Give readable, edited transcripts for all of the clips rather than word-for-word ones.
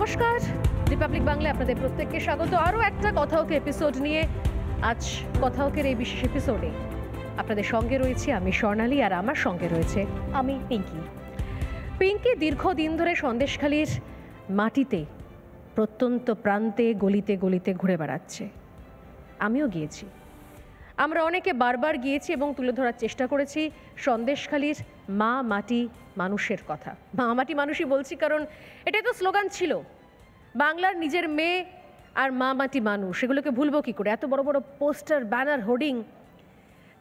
নমস্কার, রিপাবলিক বাংলায় আপনাদের প্রত্যেককে স্বাগত। আরও একটা কথাওকে এপিসোড নিয়ে আজ কথাওকের এই বিশেষ এপিসোডে আপনাদের সঙ্গে রয়েছি আমি স্বর্ণালী, আর আমার সঙ্গে রয়েছে আমি পিঙ্কি। পিঙ্কি দীর্ঘদিন ধরে সন্দেশখালির মাটিতে প্রত্যন্ত প্রান্তে গলিতে গলিতে ঘুরে বেড়াচ্ছে। আমিও গিয়েছি, আমরা অনেকে বারবার গিয়েছি এবং তুলে ধরার চেষ্টা করেছি সন্দেশখালির মা মাটি মানুষের কথা। মা মাটি মানুষই বলছি কারণ এটাই তো স্লোগান ছিল, বাংলার নিজের মেয়ে আর মা মাটি মানুষ। এগুলোকে ভুলবো কী করে, এত বড় বড় পোস্টার, ব্যানার, হোর্ডিং।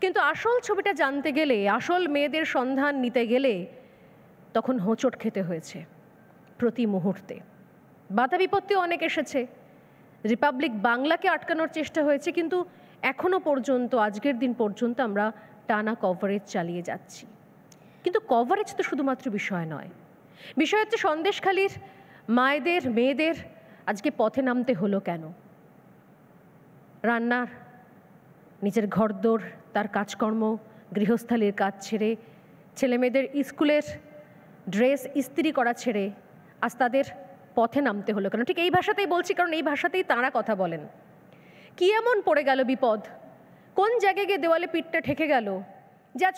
কিন্তু আসল ছবিটা জানতে গেলে, আসল মেয়েদের সন্ধান নিতে গেলে তখন হোঁচট খেতে হয়েছে প্রতি মুহূর্তে। বাধা বিপত্তি অনেক এসেছে, রিপাবলিক বাংলাকে আটকানোর চেষ্টা হয়েছে, কিন্তু এখনো পর্যন্ত আজকের দিন পর্যন্ত আমরা টানা কভারেজ চালিয়ে যাচ্ছি। কিন্তু কভারেজ তো শুধুমাত্র বিষয় নয়, বিষয় হচ্ছে সন্দেশখালির মায়েদের, মেয়েদের আজকে পথে নামতে হলো কেন। রান্নার, নিজের ঘরদোর, তার কাজকর্ম, গৃহস্থালির কাজ ছেড়ে, ছেলে মেয়েদের স্কুলের ড্রেস ইস্ত্রি করা ছেড়ে আজ তাদের পথে নামতে হলো কেন। ঠিক এই ভাষাতেই বলছি, কারণ এই ভাষাতেই তাঁরা কথা বলেন। কি এমন পড়ে গেল বিপদ, কোন জায়গায় গিয়ে দেওয়ালে পিঠটা ঠেকে গেল যে আজ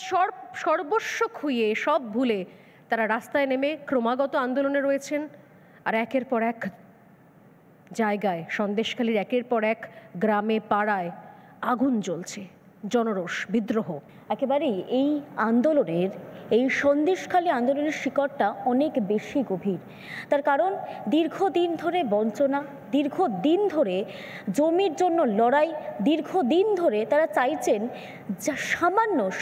সর্বস্ব খুইয়ে, সব ভুলে তারা রাস্তায় নেমে ক্রমাগত আন্দোলনে রয়েছেন। আর একের পর এক জায়গায়, সন্দেশখালির একের পর এক গ্রামে, পাড়ায় আগুন জ্বলছে, জনরোষ, বিদ্রোহ। একেবারেই এই আন্দোলনের, এই সন্দেশখালি আন্দোলনের শিকড়টা অনেক বেশি গভীর। তার কারণ দীর্ঘদিন ধরে বঞ্চনা, দীর্ঘদিন ধরে জমির জন্য লড়াই, দীর্ঘদিন ধরে তারা চাইছেন যা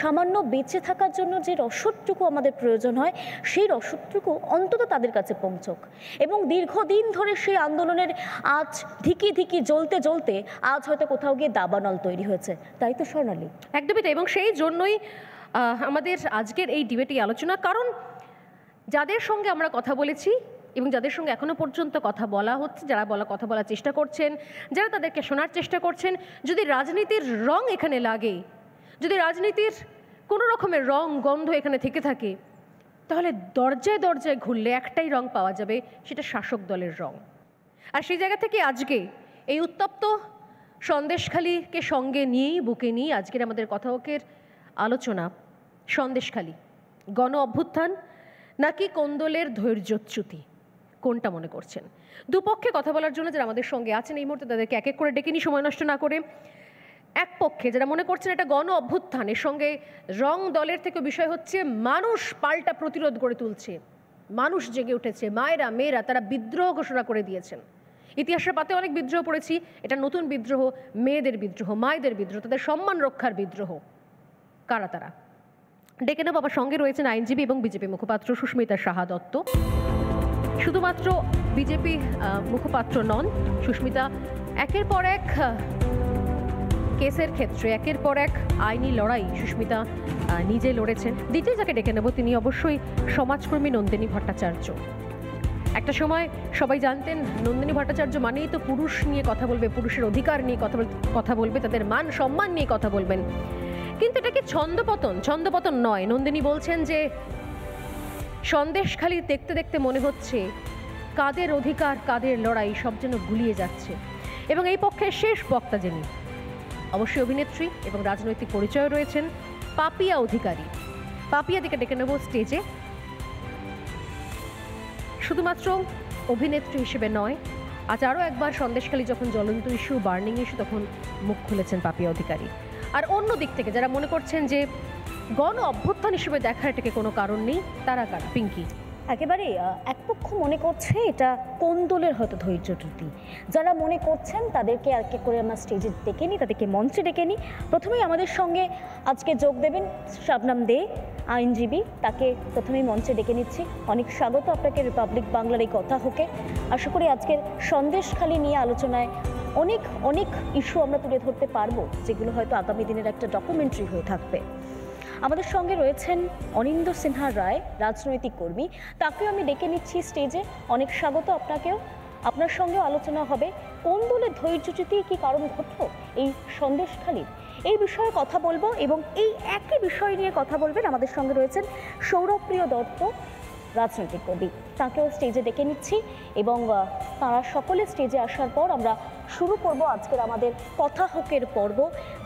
সামান্য বেঁচে থাকার জন্য যে রসদটুকু আমাদের প্রয়োজন হয়, সেই রসদটুকু অন্তত তাদের কাছে পৌঁছক। এবং দীর্ঘদিন ধরে সেই আন্দোলনের আজ ধিকি ধিকি জ্বলতে জ্বলতে আজ হয়তো কোথাও গিয়ে দাবানল তৈরি হয়েছে, তাই তো স্বর্ণালী? একদমই তাই। এবং সেই জন্যই আমাদের আজকের এই ডিবেট, এই আলোচনা। কারণ যাদের সঙ্গে আমরা কথা বলেছি এবং যাদের সঙ্গে এখনো পর্যন্ত কথা বলা হচ্ছে, যারা কথা বলার চেষ্টা করছেন, যারা তাদেরকে শোনার চেষ্টা করছেন, যদি রাজনীতির রং এখানে লাগে, যদি রাজনীতির কোনো রকমের রং গন্ধ এখানে থেকে থাকে, তাহলে দরজায় দরজায় ঘুরলে একটাই রং পাওয়া যাবে, সেটা শাসক দলের রং। আর সেই জায়গা থেকে আজকে এই উত্তপ্ত সন্দেশখালিকে সঙ্গে নিয়েই, বুকে নিয়ে আজকের আমাদের কথাকের আলোচনা। সন্দেশখালি গণ অভ্যুত্থান নাকি কোন্দলের ধৈর্যচ্যুতি, কোনটা মনে করছেন? দুপক্ষে কথা বলার জন্য যারা আমাদের সঙ্গে আছেন এই মুহূর্তে তাদেরকে এক এক করে ডেকে নিই, সময় নষ্ট না করে। এক পক্ষে যারা মনে করছেন এটা গণ অভ্যুত্থান, এর সঙ্গে রং দলের থেকে বিষয় হচ্ছে মানুষ পাল্টা প্রতিরোধ গড়ে তুলছে, মানুষ জেগে উঠেছে, মায়েরা, মেয়েরা তারা বিদ্রোহ ঘোষণা করে দিয়েছেন। ইতিহাসের পাতে অনেক বিদ্রোহ পড়েছি, এটা নতুন বিদ্রোহ, মেয়েদের বিদ্রোহ, মায়েদের বিদ্রোহ, তাদের সম্মান রক্ষার বিদ্রোহ। কারা তারা? ডেকে নেব। বাবার সঙ্গে রয়েছেন আইনজীবী এবং বিজেপি মুখপাত্র সুস্মিতা সাহা দত্ত। শুধুমাত্র বিজেপি মুখপাত্র নন, সুস্মিতা একের পর এক কেসের ক্ষেত্রে, একের পর এক আইনি লড়াই সুস্মিতা নিজে লড়েছেন। দ্বিতীয় যাকে ডেকে নেব তিনি অবশ্যই সমাজকর্মী নন্দিনী ভট্টাচার্য। একটা সময় সবাই জানতেন নন্দিনী ভট্টাচার্য মানেই তো পুরুষ নিয়ে কথা বলবে, পুরুষের অধিকার নিয়ে কথা বলবে, তাদের মান সম্মান নিয়ে কথা বলবেন। কিন্তু এটা কি ছন্দপতন নয়। নন্দিনী বলছেন যে সন্দেশখালি দেখতে দেখতে মনে হচ্ছে কাদের অধিকার, কাদের লড়াই সব যেন গুলিয়ে যাচ্ছে। এবং এই পক্ষের শেষ বক্তা যিনি, অবশ্যই অভিনেত্রী এবং রাজনৈতিক পরিচয় রয়েছেন, পাপিয়া অধিকারী। পাপিয়া দিকে ডেকে নেব স্টেজে। শুধুমাত্র অভিনেত্রী হিসেবে নয়, আজ আরও একবার সন্দেশখালি যখন জ্বলন্ত ইস্যু, বার্নিং ইস্যু, তখন মুখ খুলেছেন পাপিয়া অধিকারী। আর অন্য দিক থেকে যারা মনে করছেন যে গণ অভ্যুত্থান হিসেবে দেখার এটাকে কোনো কারণ নেই, তারা কারা? পিঙ্কি। একেবারে এক পক্ষ মনে করছে এটা কোন্দলের হয়তো ধৈর্যচ্যুতি। যারা মনে করছেন তাদেরকে এক এক করে আমরা স্টেজে ডেকে নিই, তাদেরকে মঞ্চে ডেকে নিই। প্রথমেই আমাদের সঙ্গে আজকে যোগ দেবেন শবনম দে, আইনজীবী। তাকে প্রথমেই মঞ্চে ডেকে নিচ্ছি। অনেক স্বাগত আপনাকে রিপাবলিক বাংলার এই কথা হোকে। আশা করি আজকের সন্দেশখালি নিয়ে আলোচনায় অনেক ইস্যু আমরা তুলে ধরতে পারবো, যেগুলো হয়তো আগামী দিনের একটা ডকুমেন্টারি হয়ে থাকবে। আমাদের সঙ্গে রয়েছেন অনিন্দ্য সিনহা রায়, রাজনৈতিক কর্মী। তাকেও আমি ডেকে নিচ্ছি স্টেজে। অনেক স্বাগত আপনাকেও। আপনার সঙ্গেও আলোচনা হবে কোন্দলের ধৈর্যচ্যুতি কি কারণ ঘটল এই সন্দেশখালির, এই বিষয়ে কথা বলবো। এবং এই একই বিষয় নিয়ে কথা বলবেন আমাদের সঙ্গে রয়েছেন সৌরভপ্রিয় দত্ত, রাজনৈতিক কর্মী, তাকেও স্টেজে ডেকে নিচ্ছি এবং তারা সকলে স্টেজে আসার পর আমরা শুরু করব আজকের আমাদের কথা হোকের পর্ব,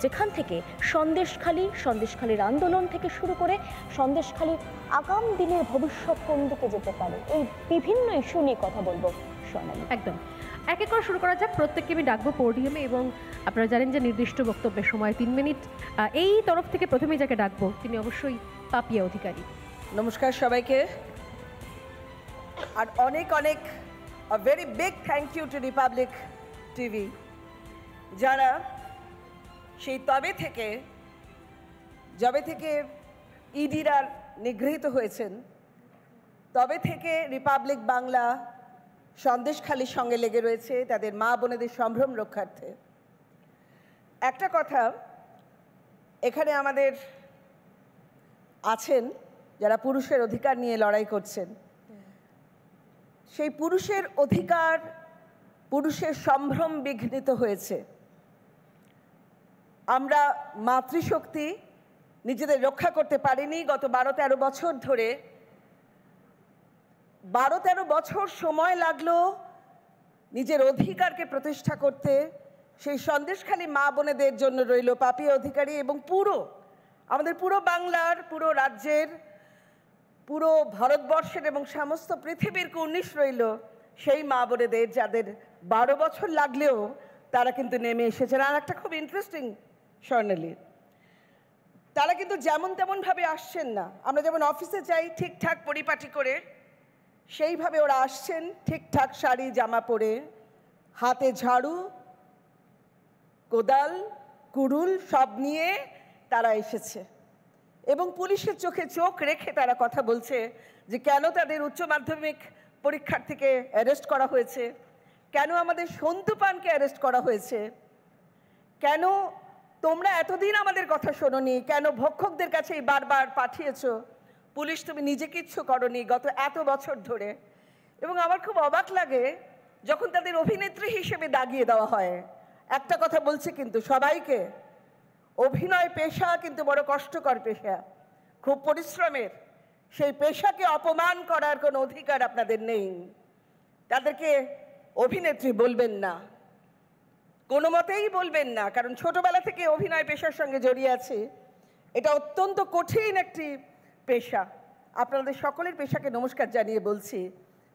যেখান থেকে সন্দেশখালীর আন্দোলন থেকে শুরু করে সন্দেশখালীর আগাম দিনের ভবিষ্যৎ কোন দিকে যেতে পারে, এই বিভিন্ন ইস্যু নিয়ে কথা বলবো। সোনালী, একদম এক এক করে শুরু করা যাক। প্রত্যেককে আমি ডাকবো পোডিয়ামে এবং আপনারা জানেন যে নির্দিষ্ট বক্তব্যের সময় 3 মিনিট। এই তরফ থেকে প্রথমেই যাকে ডাকবো তিনি অবশ্যই পাপিয়া অধিকারী। নমস্কার সবাইকে, আর অনেক অনেক very big thank you to Republic TV, যারা সেই যবে থেকে ইডিরা নিগৃহীত হয়েছেন তবে থেকে রিপাবলিক বাংলা সন্দেশখালীর সঙ্গে লেগে রয়েছে তাদের মা বোনেদের সম্ভ্রম রক্ষার্থে। একটা কথা, এখানে আমাদের আছেন যারা পুরুষের অধিকার নিয়ে লড়াই করছেন, সেই পুরুষের অধিকার, পুরুষের সম্ভ্রম বিঘ্নিত হয়েছে। আমরা মাতৃশক্তি নিজেদের রক্ষা করতে পারিনি গত 12-13 বছর ধরে। 12-13 বছর সময় লাগলো নিজের অধিকারকে প্রতিষ্ঠা করতে। সেই সন্দেশখালী মা বোনেদের জন্য রইল পাপিয়া অধিকারী এবং আমাদের পুরো বাংলার, পুরো রাজ্যের, পুরো ভারতবর্ষের এবং সমস্ত পৃথিবীর কুর্নিশ রইল সেই মা বোনেদের যাদের 12 বছর লাগলেও তারা কিন্তু নেমে এসেছেন। আর একটা খুব ইন্টারেস্টিং, স্বর্ণালী, তারা কিন্তু যেমন তেমনভাবে আসছেন না। আমরা যেমন অফিসে যাই ঠিকঠাক পরিপাটি করে, সেইভাবে ওরা আসছেন ঠিকঠাক শাড়ি জামা পরে, হাতে ঝাড়ু, কোদাল, কুড়ুল সব নিয়ে তারা এসেছে এবং পুলিশের চোখে চোখ রেখে তারা কথা বলছে যে কেন তাদের উচ্চ মাধ্যমিক পরীক্ষার থেকে অ্যারেস্ট করা হয়েছে, কেন আমাদের সন্তু পানকে অ্যারেস্ট করা হয়েছে, কেন তোমরা এতদিন আমাদের কথা শোনোনি, কেন ভক্ষকদের কাছে বারবার পাঠিয়েছ, পুলিশ তুমি নিজে কিচ্ছু করনি গত এত বছর ধরে। এবং আমার খুব অবাক লাগে যখন তাদের অভিনেত্রী হিসেবে দাগিয়ে দেওয়া হয়। একটা কথা বলছি কিন্তু সবাইকে, অভিনয় পেশা কিন্তু বড় কষ্টকর পেশা, খুব পরিশ্রমের। সেই পেশাকে অপমান করার কোনো অধিকার আপনাদের নেই। তাদেরকে অভিনেত্রী বলবেন না, কোনো মতেই বলবেন না, কারণ ছোটবেলা থেকে অভিনয় পেশার সঙ্গে জড়িয়ে আছে। এটা অত্যন্ত কঠিন একটি পেশা। আপনাদের সকলের পেশাকে নমস্কার জানিয়ে বলছি,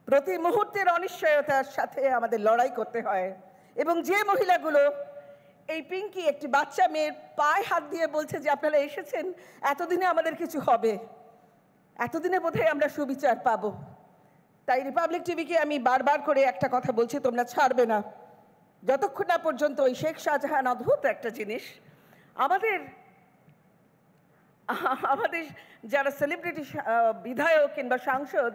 প্রতি মুহূর্তের অনিশ্চয়তার সাথে আমাদের লড়াই করতে হয়। এবং যে মহিলাগুলো, এই পিঙ্কি একটি বাচ্চা মেয়ের পায়ে হাত দিয়ে বলছে যে আপনারা এসেছেন, এতদিনে আমাদের কিছু হবে, এতদিনে বোধহয় আমরা সুবিচার পাবো। তাই রিপাবলিক টিভিকে আমি বারবার করে একটা কথা বলছি, তোমরা ছাড়বে না যতক্ষণ না পর্যন্ত ওই শেখ শাহজাহান, অদ্ভুত একটা জিনিস, আমাদের যারা সেলিব্রিটি বিধায়ক কিংবা সাংসদ,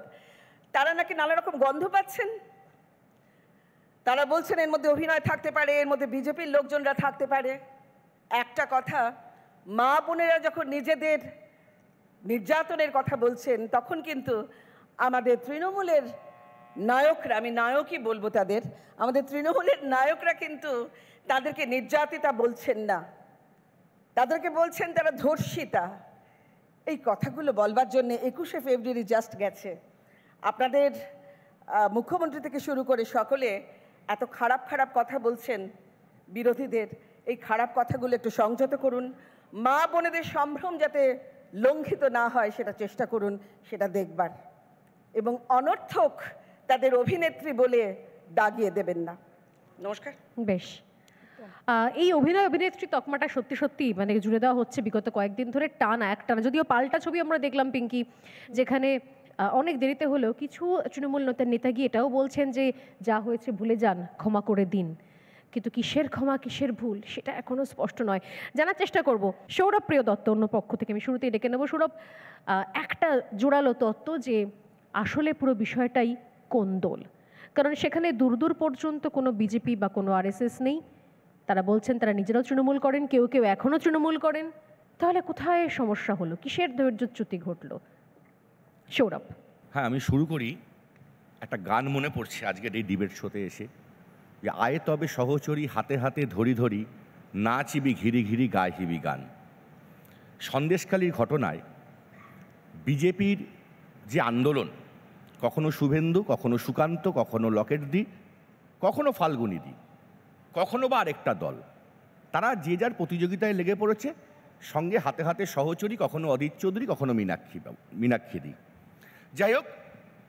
তারা নাকি নানা রকম গন্ধ পাচ্ছেন। তারা বলছেন এর মধ্যে অভিনয় থাকতে পারে, এর মধ্যে বিজেপির লোকজনরা থাকতে পারে। একটা কথা, মা বোনেরা যখন নিজেদের নির্যাতনের কথা বলছেন, তখন কিন্তু আমাদের তৃণমূলের নায়করা, আমি নায়কই বলবো তাদের, আমাদের তৃণমূলের নায়করা কিন্তু তাদেরকে নির্যাতিতা বলছেন না, তাদেরকে বলছেন তারা ধর্ষিতা। এই কথাগুলো বলবার জন্য 21শে ফেব্রুয়ারি জাস্ট গেছে। আপনাদের মুখ্যমন্ত্রী থেকে শুরু করে সকলে এত খারাপ খারাপ কথা বলছেন বিরোধীদের, এই খারাপ কথাগুলো একটু সংযত করুন। মা বোনেদের সম্ভ্রম যাতে লঙ্ঘিত না হয় সেটা চেষ্টা করুন, সেটা দেখবার। এবং অনর্থক তাদের অভিনেত্রী বলে দাগিয়ে দেবেন না। নমস্কার। বেশ, এই অভিনেত্রী তকমাটা সত্যি সত্যি মানে জুড়ে দেওয়া হচ্ছে বিগত কয়েকদিন ধরে টানা একটানা। যদিও পাল্টা ছবি আমরা দেখলাম পিঙ্কি, যেখানে অনেক দেরিতে হলেও কিছু তৃণমূল নেতা গিয়ে এটাও বলছেন যে যা হয়েছে ভুলে যান, ক্ষমা করে দিন। কিন্তু কিসের ক্ষমা, কিসের ভুল, সেটা এখনও স্পষ্ট নয়। জানার চেষ্টা করব সৌরভ প্রিয় দত্ত অন্য পক্ষ থেকে, আমি শুরুতেই ডেকে নেব। সৌরভ, একটা জোরালো তত্ত্ব যে আসলে পুরো বিষয়টাই কোন্দল, কারণ সেখানে দূর দূর পর্যন্ত কোনো বিজেপি বা কোনো আরএসএস নেই। তারা বলছেন তারা নিজেরাও তৃণমূল করেন, কেউ কেউ এখনও তৃণমূল করেন। তাহলে কোথায় সমস্যা হলো, কিসের ধৈর্যচ্যুতি ঘটলো? সৌরভ। হ্যাঁ, আমি শুরু করি। একটা গান মনে পড়ছে আজকের এই ডিবেট শোতে এসে, যে আয়ে তবে সহচরী হাতে হাতে ধরি ধরি, নাচিবি ঘিরি ঘিরি গাইহিবি গান। সন্দেশখালীর ঘটনায় বিজেপির যে আন্দোলন, কখনো শুভেন্দু, কখনো সুকান্ত, কখনো লকেটদি, কখনো ফাল্গুনিদি, কখনো বা আরেকটা দল। তারা যে যার প্রতিযোগিতায় লেগে পড়েছে, সঙ্গে হাতে হাতে সহচরী, কখনো অদিত চৌধুরী, কখনো মীনাক্ষীদি। যাই হোক,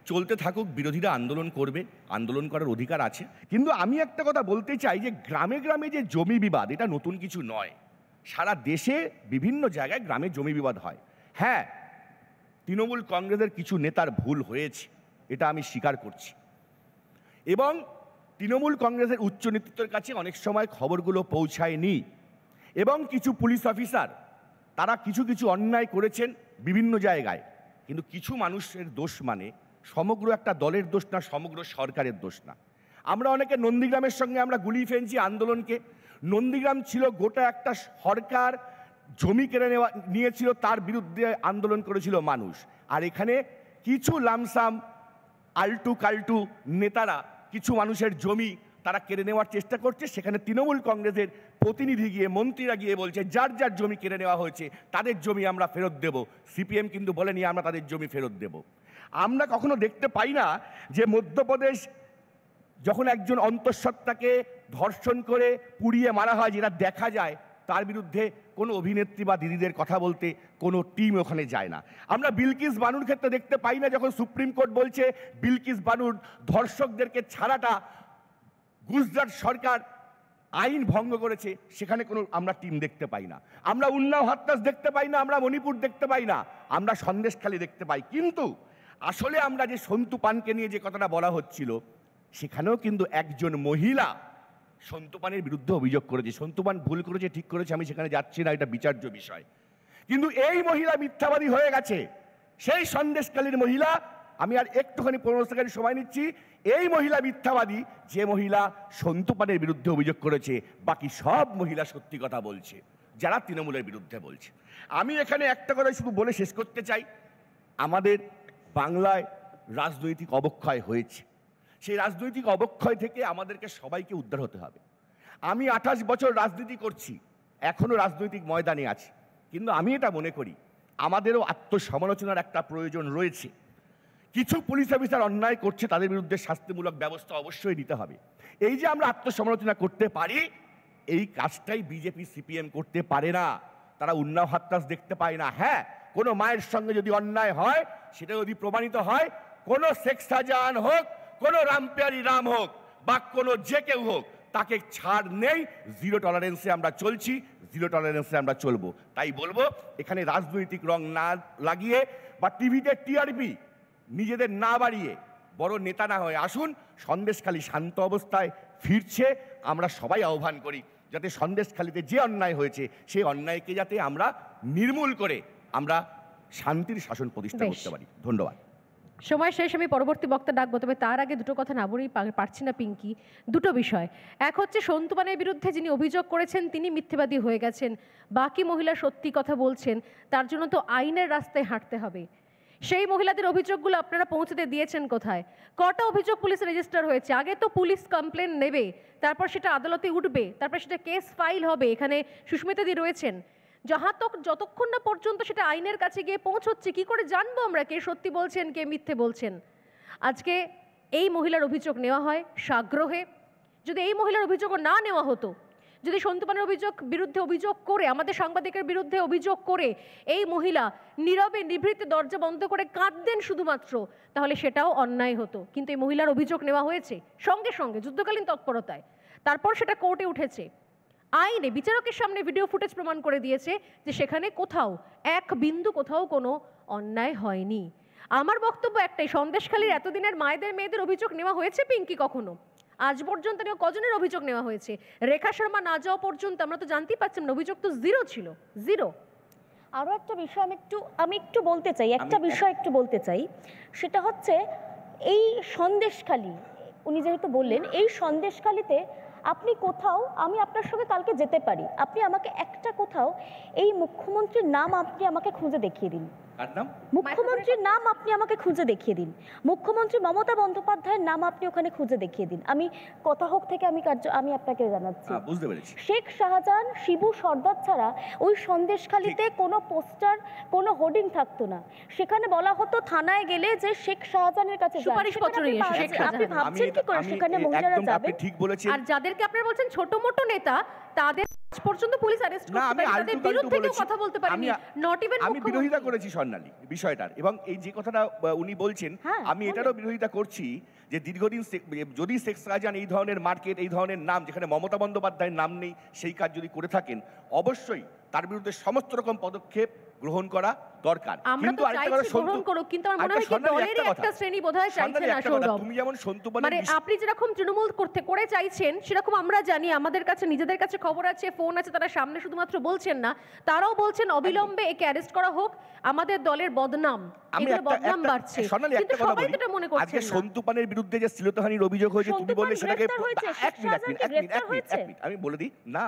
চলতে থাকুক, বিরোধীরা আন্দোলন করবে, আন্দোলন করার অধিকার আছে। কিন্তু আমি একটা কথা বলতে চাই যে গ্রামে গ্রামে যে জমি বিবাদ, এটা নতুন কিছু নয়। সারা দেশে বিভিন্ন জায়গায় গ্রামে জমি বিবাদ হয়। হ্যাঁ, তৃণমূল কংগ্রেসের কিছু নেতার ভুল হয়েছে, এটা আমি স্বীকার করছি, এবং তৃণমূল কংগ্রেসের উচ্চ নেতৃত্বের কাছে অনেক সময় খবরগুলো পৌঁছায়নি, এবং কিছু পুলিশ অফিসার তারা কিছু কিছু অন্যায় করেছেন বিভিন্ন জায়গায়। কিন্তু কিছু মানুষের দোষ মানে সমগ্র একটা দলের দোষ না, সমগ্র সরকারের দোষ না। আমরা অনেকে নন্দীগ্রামের সঙ্গে আমরা গুলিয়ে ফেলছি আন্দোলনকে। নন্দীগ্রাম ছিল গোটা একটা সরকার জমি কেড়ে নিয়েছিল, তার বিরুদ্ধে আন্দোলন করেছিল মানুষ। আর এখানে কিছু লামসাম আলটু কাল্টু নেতারা কিছু মানুষের জমি তারা কেড়ে নেওয়ার চেষ্টা করছে। সেখানে তৃণমূল কংগ্রেসের প্রতিনিধি গিয়ে, মন্ত্রীরা গিয়ে বলছে যার যার জমি কেড়ে নেওয়া হয়েছে তাদের জমি আমরা ফেরত দেব। সিপিএম কিন্তু বলেনি আমরা তাদের জমি ফেরত দেব। আমরা কখনো দেখতে পাই না যে মধ্যপ্রদেশ যখন একজন অন্তঃসত্ত্বাকে ধর্ষণ করে পুড়িয়ে মারা হয়, যেটা দেখা যায়, তার বিরুদ্ধে কোনো অভিনেত্রী বা দিদিদের কথা বলতে কোনো টিম ওখানে যায় না। আমরা বিলকিস বানুর ক্ষেত্রে দেখতে পাই না, যখন সুপ্রিম কোর্ট বলছে বিলকিস বানুর ধর্ষকদেরকে ছাড়াটা গুজরাট সরকার আইন ভঙ্গ করেছে, সেখানে কোনো আমরা টিম দেখতে পাই না। আমরা উন্নাও হাতরাস দেখতে পাই না, আমরা মণিপুর দেখতে পাই না, আমরা সন্দেশখালী দেখতে পাই। কিন্তু আসলে আমরা যে সন্তু পানকে নিয়ে যে কথাটা বলা হচ্ছিল, সেখানেও কিন্তু একজন মহিলা সন্তু পানের বিরুদ্ধে অভিযোগ করেছে। সন্তু পান ভুল করেছে, ঠিক করেছে, আমি সেখানে যাচ্ছি না, এটা বিচার্য বিষয়। কিন্তু এই মহিলা মিথ্যাবাদী হয়ে গেছে। সেই সন্দেশখালীর মহিলা, আমি আর একটুখানি 15 সেকেন্ড সময় নিচ্ছি, এই মহিলা মিথ্যাবাদী যে মহিলা সন্তু পানের বিরুদ্ধে অভিযোগ করেছে। বাকি সব মহিলা সত্যি কথা বলছে, যারা তৃণমূলের বিরুদ্ধে বলছে। আমি এখানে একটা কথা শুধু বলে শেষ করতে চাই, আমাদের বাংলায় রাজনৈতিক অবক্ষয় হয়েছে। সেই রাজনৈতিক অবক্ষয় থেকে আমাদেরকে সবাইকে উদ্ধার হতে হবে। আমি 28 বছর রাজনীতি করছি, এখনো রাজনৈতিক ময়দানে আছি, কিন্তু আমি এটা মনে করি আমাদেরও আত্মসমালোচনার একটা প্রয়োজন রয়েছে। কিছু পুলিশ অফিসার অন্যায় করছে, তাদের বিরুদ্ধে শাস্তিমূলক ব্যবস্থা অবশ্যই নিতে হবে। এই যে আমরা আত্মসমালোচনা করতে পারি, এই কাজটাই বিজেপি সিপিএম করতে পারে না। তারা উন্নাও হাতরাস দেখতে পায় না। হ্যাঁ, কোনো মায়ের সঙ্গে যদি অন্যায় হয়, সেটা যদি প্রমাণিত হয়, কোনো শেখ শাহজাহান হোক, কোনো রামপিয়ারি রাম হোক, বা কোনো যে কেউ হোক, তাকে ছাড় নেই। জিরো টলারেন্সে আমরা চলছি, জিরো টলারেন্সে আমরা চলবো। তাই বলবো, এখানে রাজনৈতিক রং না লাগিয়ে বা টিভিতে টিআরপি নিজেদের না বাড়িয়ে, বড় নেতা না হয়ে আসুন। সন্দেশখালী শান্ত অবস্থায় ফিরছে, আমরা সবাই আহ্বান করি যাতে সন্দেশখালীতে যে অন্যায় হয়েছে সেই অন্যায়কে যাতে আমরা নির্মূল করে আমরা শান্তির শাসন প্রতিষ্ঠা করতে পারি। ধন্যবাদ। সময় শেষ, আমি পরবর্তী বক্তা ডাকবো, তবে তার আগে দুটো কথা না বলেই পারছি না পিঙ্কি। দুটো বিষয়, এক হচ্ছে সন্তু পানের বিরুদ্ধে যিনি অভিযোগ করেছেন তিনি মিথ্যেবাদী হয়ে গেছেন, বাকি মহিলা সত্যি কথা বলছেন, তার জন্য তো আইনের রাস্তায় হাঁটতে হবে। সেই মহিলাদের অভিযোগগুলো আপনারা পৌঁছতে দিয়েছেন কোথায়? কটা অভিযোগ পুলিশে রেজিস্টার হয়েছে? আগে তো পুলিশ কমপ্লেন নেবে, তারপর সেটা আদালতে উঠবে, তারপর সেটা কেস ফাইল হবে। এখানে সুস্মিতাদি রয়েছেন, যতক্ষণ না পর্যন্ত সেটা আইনের কাছে গিয়ে পৌঁছচ্ছে, কি করে জানবো আমরা কে সত্যি বলছেন কে মিথ্যে বলছেন? আজকে এই মহিলার অভিযোগ নেওয়া হয় সাগ্রহে। যদি এই মহিলার অভিযোগও না নেওয়া হতো, যদি সন্তু পানের বিরুদ্ধে অভিযোগ করে, আমাদের সাংবাদিকের বিরুদ্ধে অভিযোগ করে এই মহিলা নীরবে নিভৃতে দরজা বন্ধ করে কাঁদতেন শুধুমাত্র, তাহলে সেটাও অন্যায় হতো। কিন্তু এই মহিলার অভিযোগ নেওয়া হয়েছে সঙ্গে সঙ্গে যুদ্ধকালীন তৎপরতায়, তারপর সেটা কোর্টে উঠেছে। আইনে বিচারকের সামনে ভিডিও ফুটেজ প্রমাণ করে দিয়েছে যে সেখানে কোথাও এক বিন্দু কোথাও কোনো অন্যায় হয়নি। আমার বক্তব্য একটাই, সন্দেশখালীর এতদিনের মায়েদের মেয়েদের অভিযোগ নেওয়া হয়েছে পিঙ্কি কখনো? আজ পর্যন্ত কজনের অভিযোগ নেওয়া হয়েছে? রেখা শর্মা না যাওয়া পর্যন্ত আমরা তো জানতেই পারছিলাম না, অভিযোগ তো জিরো ছিল, জিরো। আরও একটা বিষয় আমি একটু বলতে চাই, একটা বিষয় একটু বলতে চাই, সেটা হচ্ছে এই সন্দেশখালী, উনি যেহেতু বললেন এই সন্দেশখালীতে আপনি কোথাও, আমি আপনার সঙ্গে কালকে যেতে পারি, আপনি আমাকে একটা কোথাও এই মুখ্যমন্ত্রীর নাম আপনি আমাকে খুঁজে দেখিয়ে দিন। কার নাম? মুখ্যমন্ত্রীর নাম আপনি আমাকে খুঁজে দেখিয়ে দিন, মুখ্যমন্ত্রী মমতা বন্দ্যোপাধ্যায়ের নাম আপনি ওখানে খুঁজে দেখিয়ে দিন। আমি কথা হোক থেকে আমি আপনাকে জানাচ্ছি, বুঝতে পেরেছি। শেখ শাহজাহান, শিবু সর্দার ছাড়া ওই সন্দেশখালিতে কোনো পোস্টার, কোনো হোর্ডিং থাকতো না। সেখানে বলা হতো থানায় গেলে যে শেখ শাহজাহানের কাছে যান। সুপারিশপত্র নিয়ে এসে শেখ আপনি শাহজাহান। ভাবছেন কি করে সেখানে মহিলারা একদম আপনি যাবেন? ঠিক বলেছেন। আর যাদেরকে আপনারা বলছেন ছোট মোটো নেতা, তাদের আজ পর্যন্ত পুলিশ অ্যারেস্ট না, করতে আমি পারেনি, তাদের আলটু পালটু বিরুদ্ধে কেউ বলেছি। কথা বলতে পারেনি, নট ইভেন আমি বিরোধিতা করেছি স্বর্ণালী বিষয়টার, এবং এই যে কথাটা উনি বলছেন হ্যাঁ, আমি এটারও বিরোধিতা করছি যে দীর্ঘদিন যদি শেখ শাহজাহান এই ধরনের মার্কেট, এই ধরনের নাম যেখানে মমতা বন্দ্যোপাধ্যায়ের নাম নেই, সেই কাজ যদি করে থাকেন, অবশ্যই তার বিরুদ্ধে সমস্ত রকম পদক্ষেপ গ্রহণ করা দরকার। আমরা তো চাইছি গ্রহণ করুক, কিন্তু আমার মনে হয় কি দলেরই একটা শ্রেণী বোধহয় চাইছে না সৌরভ। তুমি যেমন সন্তুপানের মানে আপনি যেরকম তৃণমূল করে চাইছেন, সেরকম আমরা জানি, আমাদের কাছে নিজেদের কাছে খবর আছে, ফোন আছে, তারা সামনে শুধুমাত্র বলছেন না, তারাও বলছেন অবিলম্বে একে অ্যারেস্ট করা হোক, আমাদের দলের বদনাম, এগুলো বদনাম বাড়ছে। কিন্তু সবাই তো এটা মনে করছেন আজকে না। সন্তুপানের বিরুদ্ধে যে শ্লীলতাহানির অভিযোগ হয়েছে, তুমি বললে সেটাকে এক মিনিট আমি বলে দিই না,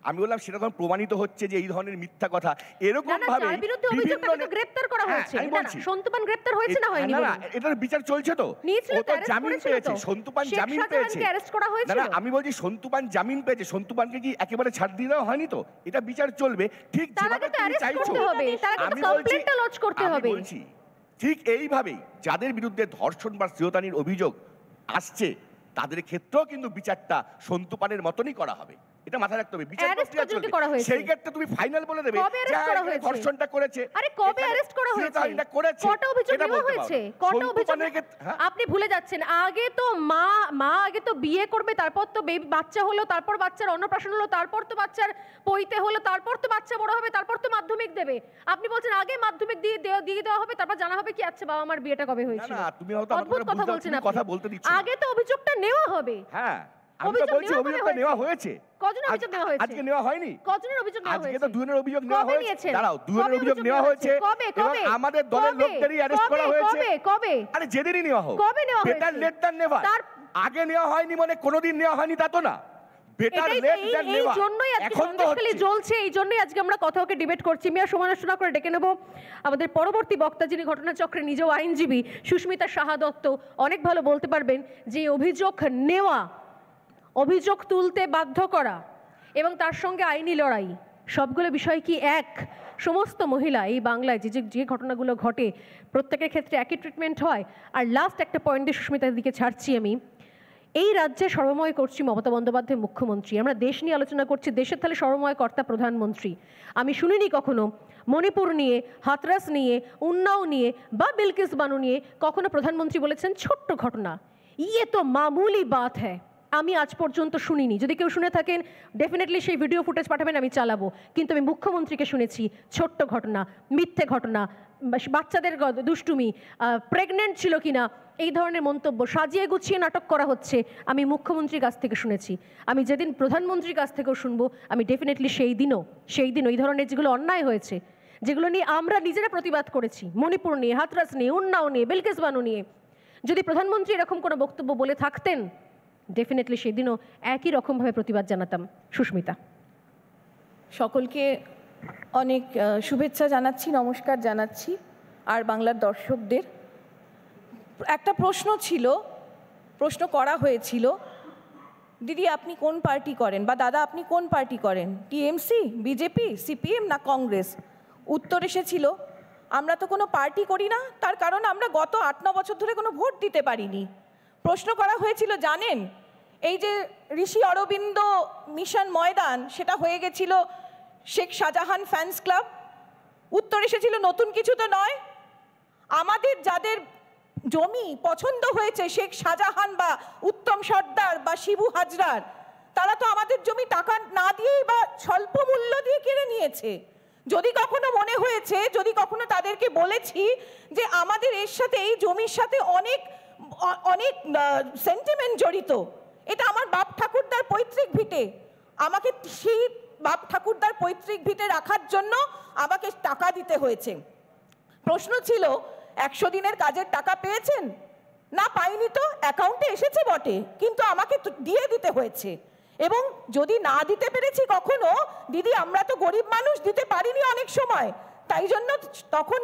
আমি বললাম সেটা তখন প্রমাণিত হচ্ছে যে এই ধরনের মিথ্যা কথা এরকম ভাবে যার বিরুদ্ধে অভিযোগ তাকে গ্রেফতার করা হয়েছে। আমি বলছি সন্তুপান গ্রেফতার হয়েছে না হয়নি? না, এটার বিচার চলছে তো, ও তো জামিন পেয়েছে, সন্তুপান জামিন পেয়েছে। না না, আমি বলছি সন্তুপান জামিন পেয়েছে, সন্তুপানকে কি একেবারে ছাড় দিয়ে দেওয়া হয়নি তো? এটা বিচার চলবে ঠিক যেভাবে তুমি চাইছো। আমি বলছি ঠিক এইভাবেই যাদের বিরুদ্ধে ধর্ষণ বা শ্লীলতাহানির অভিযোগ আসছে, তাদের ক্ষেত্রেও কিন্তু বিচারটা সন্তুপানের মতনই করা হবে, এটা মাথায় রাখতে হবে। বিচার প্রক্রিয়া চলবে, সেই ক্ষেত্রে তুমি ফাইনাল বলে দেবে যে ধর্ষণটা করেছে। আরে কবে অ্যারেস্ট করা হয়েছে? কত অভিযোগ নেওয়া হয়েছে? কত অভিযোগ? আপনি ভুলে যাচ্ছেন, আগে তো মা আগে তো বিয়ে করবে, তারপর তো বাচ্চা হলো, তারপর বাচ্চার অন্নপ্রাশন হলো, তারপর তো বাচ্চার পৈতে হলো, তারপর তো বাচ্চা বড় হবে, তারপর তো মাধ্যমিক দেবে। আপনি বলছেন আগে মাধ্যমিক দিয়ে দেওয়া হবে, তারপর জানা হবে কি আচ্ছা বাবা আমার বিয়েটা কবে হয়েছিল। না, তুমি হয়তো অদ্ভুত কথা বলছেন আপনি। কথা বলতে দিচ্ছ। আগে তো অভিযোগটা নেওয়া হবে। হ্যাঁ, আমি তো বলছি অভিযোগটা নেওয়া হয়েছে। কজন অভিযোগ নেওয়া হয়েছে? আজকে নেওয়া হয়নি। কজনের অভিযোগ নেওয়া হয়েছে? আজকে তো দুজনের অভিযোগ নেওয়া কবে হয়েছে। নিয়েছেন? দাঁড়াও, দুজনের অভিযোগ নেওয়া হয়েছে এবং আমাদের দলের লোকদেরই অ্যারেস্ট করা হয়েছে। কবে? আরে যেদিনই নেওয়া হোক। কবে নেওয়া হয়েছে? Better late than never. আগে নেওয়া হয়নি মানে কোনোদিন নেওয়া হয়নি তা তো না। Better late than never. এই জন্যই আজকে সন্দেশখালী জ্বলছে, এই জন্যই আজকে আমরা কথাকে ডিবেট করছি। আমি আর সমালোচনা করে ডেকে নেব আমাদের পরবর্তী বক্তা, যিনি ঘটনাচক্রে নিজেও আইনজীবী, সুস্মিতা সাহা দত্ত। অনেক ভালো বলতে পারবেন যে অভিযোগ নেওয়া, অভিযোগ তুলতে বাধ্য করা এবং তার সঙ্গে আইনি লড়াই, সবগুলো বিষয় কি এক? সমস্ত মহিলা এই বাংলায় যে ঘটনাগুলো ঘটে, প্রত্যেকের ক্ষেত্রে একই ট্রিটমেন্ট হয়? আর লাস্ট একটা পয়েন্টে সুস্মিতার দিকে ছাড়ছি আমি, এই রাজ্যে সর্বময় করছি মমতা বন্দ্যোপাধ্যায় মুখ্যমন্ত্রী। আমরা দেশ নিয়ে আলোচনা করছি, দেশের তাহলে সর্বময় কর্তা প্রধানমন্ত্রী। আমি শুনিনি কখনো মণিপুর নিয়ে, হাতরাস নিয়ে, উন্নাও নিয়ে বা বিলকিস বানু নিয়ে কখনো প্রধানমন্ত্রী বলেছেন ছোট্ট ঘটনা, ইয়ে তো মামুলি বাত হ্যায়। আমি আজ পর্যন্ত শুনিনি। যদি কেউ শুনে থাকেন ডেফিনেটলি সেই ভিডিও ফুটেজ পাঠাবেন, আমি চালাবো। কিন্তু আমি মুখ্যমন্ত্রীকে শুনেছি ছোট্ট ঘটনা, মিথ্যে ঘটনা, বাচ্চাদের দুষ্টুমি, প্রেগনেন্ট ছিল কিনা, এই ধরনের মন্তব্য সাজিয়ে গুছিয়ে নাটক করা হচ্ছে, আমি মুখ্যমন্ত্রীর কাছ থেকে শুনেছি। আমি যেদিন প্রধানমন্ত্রীর কাছ থেকেও শুনবো, আমি ডেফিনেটলি সেই দিনও এই ধরনের যেগুলো অন্যায় হয়েছে, যেগুলো নিয়ে আমরা নিজেরা প্রতিবাদ করেছি, মণিপুর নিয়ে, হাতরাস নিয়ে, উন্নাও নিয়ে, বিলকিস বানু নিয়ে, যদি প্রধানমন্ত্রী এরকম কোনো বক্তব্য বলে থাকতেন, ডেফিনেটলি সেদিনও একই রকমভাবে প্রতিবাদ জানাতাম। সুস্মিতা। সকলকে অনেক শুভেচ্ছা জানাচ্ছি, নমস্কার জানাচ্ছি। আর বাংলার দর্শকদের একটা প্রশ্ন করা হয়েছিল, দিদি আপনি কোন পার্টি করেন, বা দাদা আপনি কোন পার্টি করেন, টিএমসি, বিজেপি, সিপিএম না কংগ্রেস? উত্তর এসেছিল আমরা তো কোনো পার্টি করি না, তার কারণ আমরা গত 8-9 বছর ধরে কোনো ভোট দিতে পারিনি। প্রশ্ন করা হয়েছিল জানেন, এই যে ঋষি অরবিন্দ মিশন ময়দান, সেটা হয়ে গেছিল শেখ শাহজাহান ফ্যান্স ক্লাব। উত্তর এসেছিল নতুন কিছু তো নয়, আমাদের যাদের জমি পছন্দ হয়েছে শেখ শাহজাহান বা উত্তম সর্দার বা শিবু হাজরার, তারা তো আমাদের জমি টাকা না দিয়েই বা স্বল্প মূল্য দিয়ে কিনে নিয়েছে। যদি কখনো মনে হয়েছে, যদি কখনো তাদেরকে বলেছি যে আমাদের এর সাথে, এই জমির সাথে অনেক অনেক সেন্টিমেন্ট জড়িত, এটা আমার বাপ ঠাকুরদার পৈতৃক ভিটে, আমাকে সেই বাপ ঠাকুরদার পৈতৃক ভিটে রাখার জন্য আমাকে টাকা দিতে হয়েছে। প্রশ্ন ছিল 100 দিনের কাজের টাকা পেয়েছেন? না পাইনি তো, অ্যাকাউন্টে এসেছে বটে, কিন্তু আমাকে দিয়ে দিতে হয়েছে। এবং যদি না দিতে পেরেছি কখনো, দিদি আমরা তো গরিব মানুষ, দিতে পারিনি অনেক সময়, তাই জন্য তখন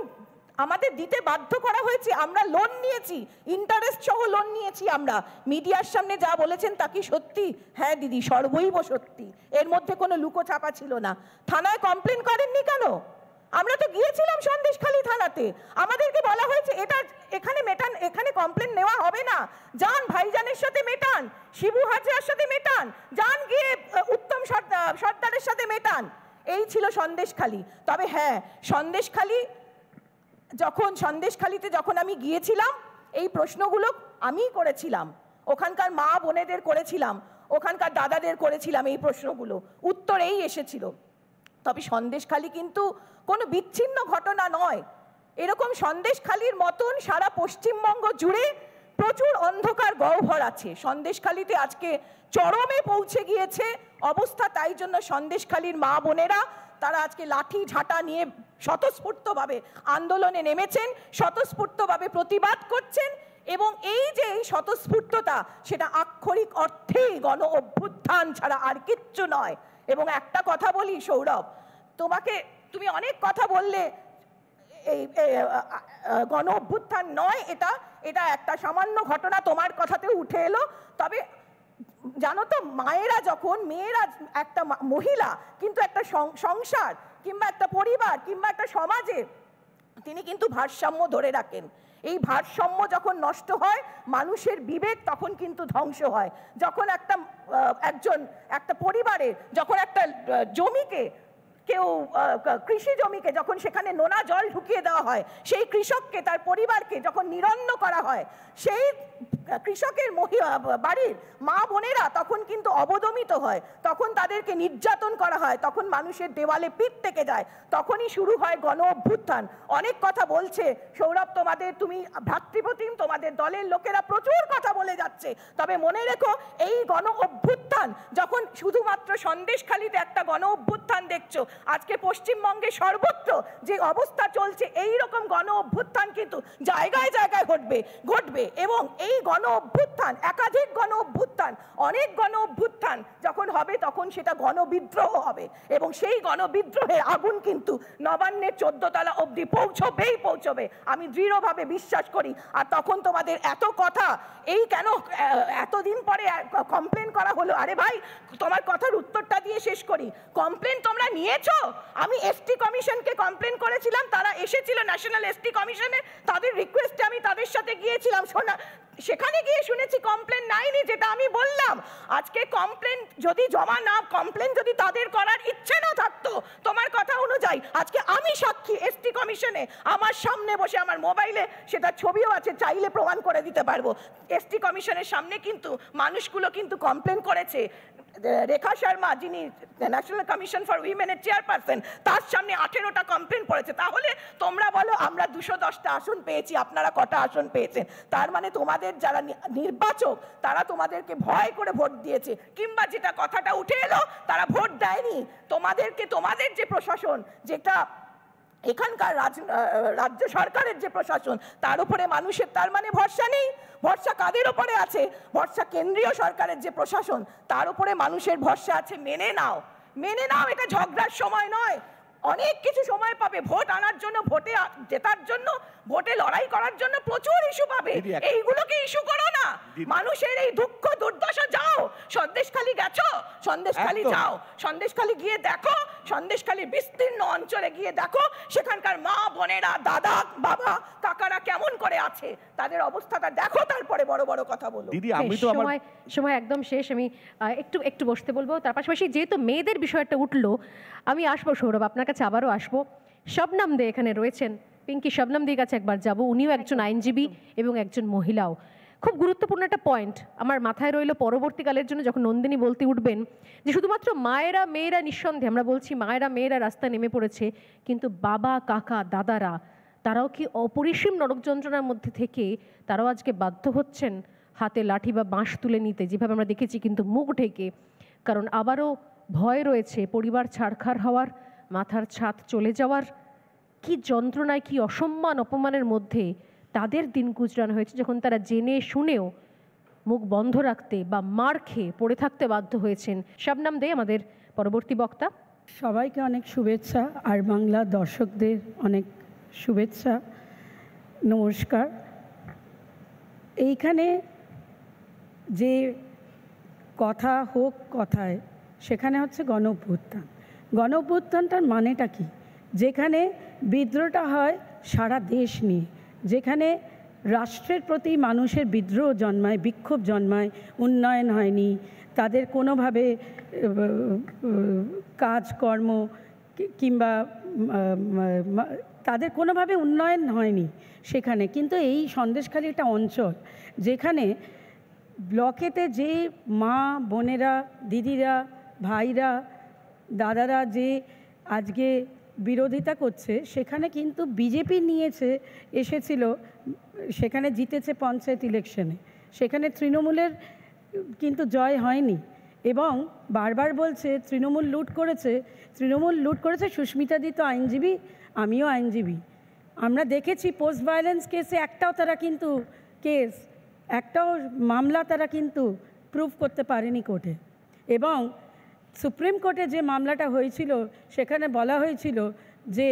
আমাদের দিতে বাধ্য করা হয়েছে, আমরা লোন নিয়েছি, ইন্টারেস্ট সহ লোন নিয়েছি। আমরা মিডিয়ার সামনে যা বলেছেন তা কি সত্যি? হ্যাঁ দিদি, সর্বৈব সত্যি, এর মধ্যে কোনো লুকোচাপা ছিল না। থানায় কমপ্লেন করেননি কেন? আমরা তো গিয়েছিলাম সন্দেশখালী থানাতে, আমাদেরকে বলা হয়েছে এটা এখানে মেটান, এখানে কমপ্লেন নেওয়া হবে না, যান ভাইজানের সাথে মেটান, শিবু হাজরার সাথে মেটান, যান গিয়ে উত্তম সর্দারের সাথে মেটান। এই ছিল সন্দেশখালী। তবে হ্যাঁ, সন্দেশখালীতে যখন আমি গিয়েছিলাম এই প্রশ্নগুলো আমিই করেছিলাম, ওখানকার মা বোনেদের করেছিলাম, ওখানকার দাদাদের করেছিলাম, এই প্রশ্নগুলো উত্তর এই এসেছিল। তবে সন্দেশখালী কিন্তু কোনো বিচ্ছিন্ন ঘটনা নয়। এরকম সন্দেশখালীর মতন সারা পশ্চিমবঙ্গ জুড়ে প্রচুর অন্ধকার গহ্বর আছে। সন্দেশখালীতে আজকে চরমে পৌঁছে গিয়েছে অবস্থা, তাই জন্য সন্দেশখালীর মা বোনেরা তারা আজকে লাঠি ঝাঁটা নিয়ে স্বতঃস্ফূর্তভাবে আন্দোলনে নেমেছেন, স্বতঃস্ফূর্তভাবে প্রতিবাদ করছেন। এবং এই যে এই স্বতঃস্ফূর্ততা, সেটা আক্ষরিক অর্থেই গণ অভ্যুত্থান ছাড়া আর কিচ্ছু নয়। এবং একটা কথা বলি সৌরভ, তুমি অনেক কথা বললে, এই গণ অভ্যুত্থান নয় এটা একটা সামান্য ঘটনা তোমার কথাতেও উঠে এলো। তবে জানো তো, মেয়েরা একটা মহিলা কিন্তু একটা সংসার কিংবা একটা পরিবার কিংবা একটা সমাজে তিনি কিন্তু ভারসাম্য ধরে রাখেন। এই ভারসাম্য যখন নষ্ট হয়, মানুষের বিবেক তখন কিন্তু ধ্বংস হয়। যখন একটা পরিবারে যখন একটা জমিকে কৃষি জমিকে যখন সেখানে নোনা জল ঢুকিয়ে দেওয়া হয়, সেই কৃষককে তার পরিবারকে যখন নিরন্ন করা হয়, সেই কৃষকের বাড়ির মা বোনেরা তখন কিন্তু অবদমিত হয়, তখন তাদেরকে নির্যাতন করা হয়, তখন মানুষের দেওয়ালে পিঠ থেকে যায়, তখনই শুরু হয় গণ অভ্যুত্থান। অনেক কথা বলছে সৌরভ, তুমি ভ্রাতৃপ্রতিম, তোমাদের দলের লোকেরা প্রচুর কথা বলে যাচ্ছে। তবে মনে রেখো, এই গণ অভ্যুত্থান যখন শুধুমাত্র সন্দেশখালীতে একটা গণ অভ্যুত্থান দেখছো, আজকে পশ্চিমবঙ্গে সর্বত্র যে অবস্থা চলছে, এই রকম গণ অভ্যুত্থান কিন্তু জায়গায় জায়গায় ঘটবে। এবং এই গণ অভ্যুত্থান, একাধিক গণ অভ্যুত্থান, অনেক গণ অভ্যুত্থান যখন হবে, তখন সেটা গণবিদ্রোহ হবে। এবং সেই গণবিদ্রোহের আগুন কিন্তু নবান্নের 14 তলা অবধি পৌঁছবে, আমি দৃঢ়ভাবে বিশ্বাস করি। আর তখন তোমাদের এত কথা, এই কেন এতদিন পরে কমপ্লেন করা হলো? আরে ভাই, তোমার কথার উত্তরটা দিয়ে শেষ করি। কমপ্লেন তোমরা নিয়েছো? আমি এসটি কমিশনকে কমপ্লেন করেছিলাম, তারা এসেছিল ন্যাশনাল এসটি কমিশনে, তাদের রিকোয়েস্টে আমি তাদের সাথে গিয়েছিলাম, সেখানে গিয়ে শুনেছি কমপ্লেন নাইনি, যেটা আমি বললাম। আজকে কমপ্লেন যদি তাদের করার ইচ্ছে না থাকতো, তোমার কথা অনুযায়ী, আজকে আমি সাক্ষী এসটি কমিশনে, আমার সামনে বসে, আমার মোবাইলে সেটা ছবিও আছে, চাইলে প্রমাণ করে দিতে পারবো। এসটি কমিশনের সামনে কিন্তু মানুষগুলো কিন্তু কমপ্লেন করেছে। রেখা শর্মা, যিনি ন্যাশনাল কমিশন ফর উইমেনের চেয়ারপারসন, তার সামনে 18টা কমপ্লেন পড়েছে। তাহলে তোমরা বলো, আমরা 210টা আসন পেয়েছি, আপনারা কটা আসন পেয়েছেন? তার মানে তোমাদের যারা নির্বাচক, তারা তোমাদেরকে ভয় করে ভোট দিয়েছে, কিংবা যেটা কথাটা উঠে এলো, তারা ভোট দেয়নি তোমাদের যে প্রশাসন, যেটা এখানকার রাজ্য সরকারের যে প্রশাসন, তার উপরে মানুষের তার মানে ভরসা নেই। ভরসা কাদের উপরে আছে? ভরসা কেন্দ্রীয় সরকারের যে প্রশাসন, তার উপরে মানুষের ভরসা আছে। মেনে নাও, এটা ঝগড়ার সময় নয়। অনেক কিছু সময় পাবে, ভোট আনার জন্য, ভোটে জেতার জন্য, ভোটে লড়াই করার জন্য প্রচুর ইস্যু পাবে। এইগুলোকে ইস্যু করো না। মানুষের এই দুঃখ দুর্দশা, যাও সন্দেশখালী গেছো, সন্দেশখালী যাও, সন্দেশখালী গিয়ে দেখো, সন্দেশখালীর বিস্তীর্ণ অঞ্চলে গিয়ে দেখো, সেখানকার মা বোনেরা, দাদা বাবা কাকারা কেমন করে আছে, তাদের অবস্থাটা দেখো, তারপরে বড় বড় কথা বলো। দিদি, আমি তো সময় একদম শেষ। আমি একটু বসতে বলবো। তার পাশাপাশি যেহেতু মেয়েদের বিষয়টা উঠলো, আমি আসবো সৌরভ, আপনার কাছে আবারও আসবো। শবনম দে এখানে রয়েছেন, পিঙ্কি শবনম দির কাছে একবার যাব। উনিও একজন আইনজীবী এবং একজন মহিলাও। খুব গুরুত্বপূর্ণ একটা পয়েন্ট আমার মাথায় রইলো পরবর্তীকালের জন্য, যখন নন্দিনী বলতে উঠবেন যে শুধুমাত্র মেয়েরা নিঃসন্দেহে, আমরা বলছি মেয়েরা রাস্তায় নেমে পড়েছে, কিন্তু বাবা কাকা দাদারা, তারাও কি অপরিসীম নরক যন্ত্রণার মধ্যে থেকে তারাও আজকে বাধ্য হচ্ছেন হাতে লাঠি বা বাঁশ তুলে নিতে, যেভাবে আমরা দেখেছি, কিন্তু মুখ ঢেকে। কারণ আবারও ভয় রয়েছে পরিবার ছাড়খাড় হওয়ার, মাথার ছাদ চলে যাওয়ার। কি যন্ত্রণায়, কি অসম্মান অপমানের মধ্যে তাদের দিন গুজরানো হয়েছে, যখন তারা জেনে শুনেও মুখ বন্ধ রাখতে বা মার খেয়ে পড়ে থাকতে বাধ্য হয়েছেন। শবনম দে আমাদের পরবর্তী বক্তা। সবাইকে অনেক শুভেচ্ছা, আর বাংলা দর্শকদের অনেক শুভেচ্ছা। নমস্কার। এইখানে যে কথা হোক কথায়, সেখানে হচ্ছে গণ অভ্যুত্থান। গণ অভ্যুত্থানটার মানেটা কি? যেখানে বিদ্রোহটা হয় সারা দেশ নিয়ে, যেখানে রাষ্ট্রের প্রতি মানুষের বিদ্রোহ জন্মায়, বিক্ষোভ জন্মায়, উন্নয়ন হয়নি, তাদের কোনোভাবে কাজকর্ম কিংবা তাদের কোনোভাবে উন্নয়ন হয়নি সেখানে। কিন্তু এই সন্দেশখালি একটা অঞ্চল যেখানে ব্লকেতে যে মা বোনেরা, দিদিরা, ভাইরা, দাদারা যে আজকে বিরোধিতা করছে, সেখানে কিন্তু বিজেপি এসেছিল, সেখানে জিতেছে পঞ্চায়েত ইলেকশনে, সেখানে তৃণমূলের কিন্তু জয় হয়নি। এবং বারবার বলছে তৃণমূল লুট করেছে। সুস্মিতাদি তো আইনজীবী, আমিও আইনজীবী। আমরা দেখেছি পোস্ট ভায়োলেন্স কেসে একটাও মামলা তারা কিন্তু প্রুভ করতে পারেনি কোর্টে। এবং সুপ্রিম কোর্টে যে মামলাটা হয়েছিল সেখানে বলা হয়েছিল যে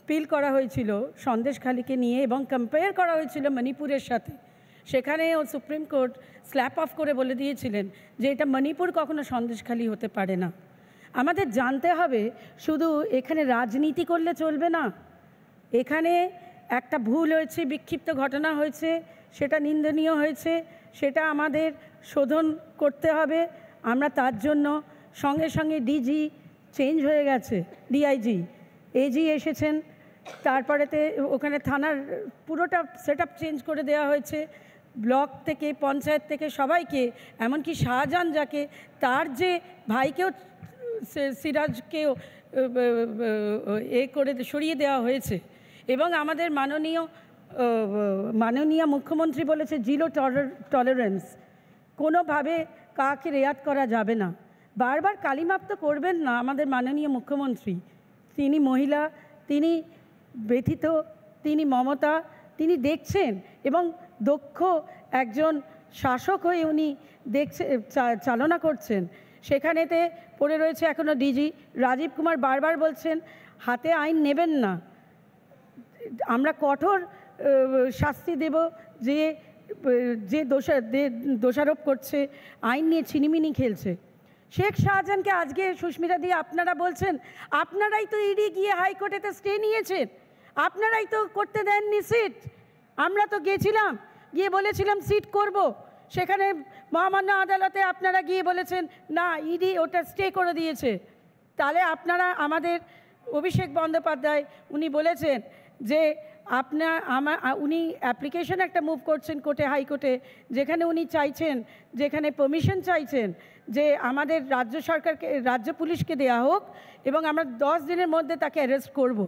পিল করা হয়েছিল সন্দেশখালিকে নিয়ে এবং কম্পেয়ার করা হয়েছিল মণিপুরের সাথে। সেখানেও সুপ্রিম কোর্ট স্ল্যাপ অফ করে বলে দিয়েছিলেন যে এটা মণিপুর কখনো সন্দেশখালি হতে পারে না। আমাদের জানতে হবে, শুধু এখানে রাজনীতি করলে চলবে না। এখানে একটা ভুল হয়েছে, বিক্ষিপ্ত ঘটনা হয়েছে, সেটা নিন্দনীয় হয়েছে, সেটা আমাদের শোধন করতে হবে। আমরা তার জন্য সঙ্গে সঙ্গে ডিজি চেঞ্জ হয়ে গেছে, ডিআইজি, এজি এসেছেন, তারপরেতে ওখানে থানার পুরোটা সেট আপ চেঞ্জ করে দেওয়া হয়েছে। ব্লক থেকে, পঞ্চায়েত থেকে সবাইকে, এমনকি শাহজাহান যাকে, তার যে ভাইকেও, সিরাজকেও করে সরিয়ে দেওয়া হয়েছে। এবং আমাদের মাননীয় মুখ্যমন্ত্রী বলেছে জিরো টলারেন্স, কোনোভাবে কাকে রেয়াত করা যাবে না। বারবার কালিমাপ্ত করবেন না আমাদের মাননীয় মুখ্যমন্ত্রী। তিনি মহিলা, তিনি ব্যথিত, তিনি মমতা, তিনি দেখছেন এবং দক্ষ একজন শাসক হয়ে উনি চালনা করছেন। সেখানেতে পড়ে রয়েছে এখনও ডিজি রাজীব কুমার। বারবার বলছেন হাতে আইন নেবেন না, আমরা কঠোর শাস্তি দেব যে দোষারোপ করছে, আইন নিয়ে ছিনিমিনি খেলছে। শেখ শাহজাহানকে আজকে সুস্মিতা দিয়ে আপনারা বলছেন, আপনারাই তো ইডি গিয়ে হাইকোর্টেতে স্টে নিয়েছেন, আপনারাই তো করতে দেননি সিট। আমরা তো গিয়েছিলাম, গিয়ে বলেছিলাম সিট করব, সেখানে মহামান্য আদালতে আপনারা গিয়ে বলেছেন না, ইডি ওটা স্টে করে দিয়েছে। তাহলে আপনারা, আমাদের অভিষেক বন্দ্যোপাধ্যায় উনি বলেছেন যে উনি অ্যাপ্লিকেশন একটা মুভ করছেন কোর্টে, হাইকোর্টে, যেখানে উনি চাইছেন, যেখানে পারমিশন চাইছেন যে আমাদের রাজ্য পুলিশকে দেয়া হোক এবং আমরা 10 দিনের মধ্যে তাকে অ্যারেস্ট করব।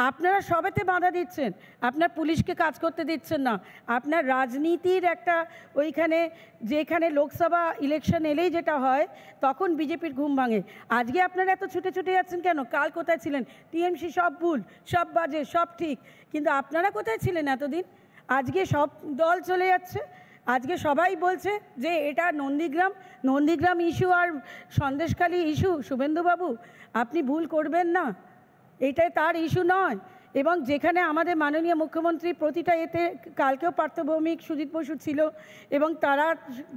আপনারা সবেতে বাধা দিচ্ছেন, আপনার পুলিশকে কাজ করতে দিচ্ছেন না। আপনার রাজনীতির একটা যেখানে লোকসভা ইলেকশন এলেই যেটা হয়, তখন বিজেপির ঘুম ভাঙে। আজকে আপনারা এত ছুটে যাচ্ছেন কেন? কাল কোথায় ছিলেন? টিএমসি সব ভুল, সব বাজে, সব ঠিক, কিন্তু আপনারা কোথায় ছিলেন এতদিন? আজকে সব দল চলে যাচ্ছে। আজকে সবাই বলছে যে এটা নন্দীগ্রাম ইস্যু আর সন্দেশখালি ইস্যু। শুভেন্দুবাবু, আপনি ভুল করবেন না, এটাই তার ইস্যু নয়। এবং যেখানে আমাদের মাননীয় মুখ্যমন্ত্রী প্রতিটা এতে, কালকেও পার্থভৌমিক, সুজিত বসু ছিল এবং তারা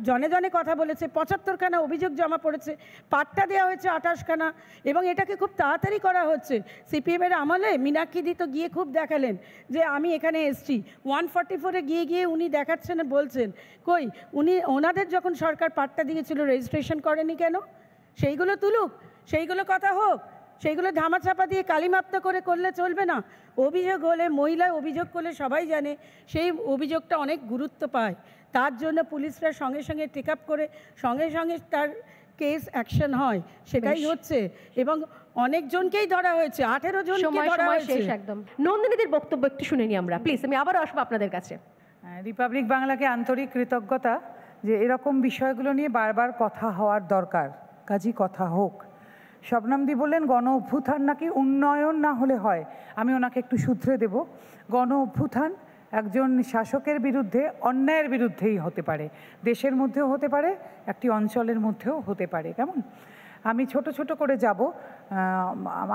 জনে জনে কথা বলেছে, 75খানা অভিযোগ জমা পড়েছে, পাট্টা দেওয়া হয়েছে 28খানা এবং এটাকে খুব তাড়াতাড়ি করা হচ্ছে। সিপিএমের আমলে মীনাক্ষীদি তো গিয়ে খুব দেখালেন যে আমি এখানে এসছি। 144-এ গিয়ে উনি দেখাচ্ছেন, বলছেন কই ওনাদের যখন সরকার পাট্টা দিয়েছিল রেজিস্ট্রেশন করেনি কেন? সেইগুলো তুলুক, সেইগুলো কথা হোক। সেইগুলো ধামাচাপা দিয়ে কালিমাপ্ত করলে চলবে না। অভিযোগ হলে, মহিলা অভিযোগ করলে সবাই জানে সেই অভিযোগটা অনেক গুরুত্ব পায়। তার জন্য পুলিশরা সঙ্গে সঙ্গে টেক আপ করে সঙ্গে সঙ্গে তার কেস অ্যাকশন হয়, সেটাই হচ্ছে। এবং অনেকজনকেই ধরা হয়েছে, 18 জনকে ধরা হয়েছে। একদম। নন্দিনীদের বক্তব্য একটু শুনে নিই আমরা, প্লিজ। আমি আবারও আসবো আপনাদের কাছে। রিপাবলিক বাংলাকে আন্তরিক কৃতজ্ঞতা যে এরকম বিষয়গুলো নিয়ে বারবার কথা হওয়ার দরকার, কাজেই কথা হোক। শবনমদি বললেন গণ অভ্যুত্থান নাকি উন্নয়ন না হলে হয়। আমি ওনাকে একটু শুধরে দেব। গণ অভ্যুত্থান একজন শাসকের বিরুদ্ধে, অন্যায়ের বিরুদ্ধেই হতে পারে, দেশের মধ্যেও হতে পারে, একটি অঞ্চলের মধ্যেও হতে পারে। কেমন? আমি ছোট ছোট করে যাব।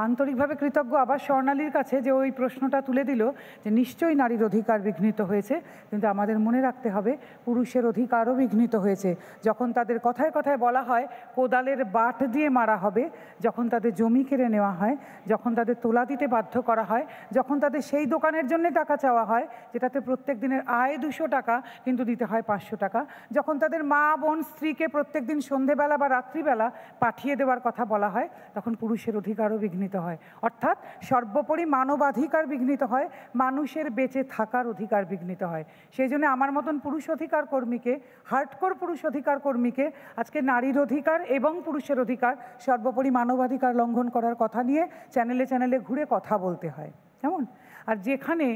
আন্তরিকভাবে কৃতজ্ঞ আবার স্বর্ণালীর কাছে যে ওই প্রশ্নটা তুলে দিল যে নিশ্চয়ই নারীর অধিকার বিঘ্নিত হয়েছে, কিন্তু আমাদের মনে রাখতে হবে পুরুষের অধিকারও বিঘ্নিত হয়েছে। যখন তাদের কথায় কথায় বলা হয় কোদালের বাট দিয়ে মারা হবে, যখন তাদের জমি কেড়ে নেওয়া হয়, যখন তাদের তোলা দিতে বাধ্য করা হয়, যখন তাদের সেই দোকানের জন্য টাকা চাওয়া হয় যেটাতে প্রত্যেক দিনের আয় 200 টাকা কিন্তু দিতে হয় 500 টাকা, যখন তাদের মা বোন স্ত্রীকে প্রত্যেক দিন সন্ধেবেলা বা রাত্রিবেলা পাঠিয়ে দেওয়ার কথা বলা হয়, তখন পুরুষের অধিকারও বিঘ্নিত হয়। অর্থাৎ সর্বোপরি মানবাধিকার বিঘ্নিত হয়, মানুষের বেঁচে থাকার অধিকার বিঘ্নিত হয়। সেই জন্য আমার মতন পুরুষ অধিকার কর্মীকে, হার্ডকোর পুরুষ অধিকার কর্মীকে আজকে নারীর অধিকার এবং পুরুষের অধিকার, সর্বোপরি মানবাধিকার লঙ্ঘন করার কথা নিয়ে চ্যানেলে চ্যানেলে ঘুরে কথা বলতে হয়। কেমন? আর যেখানে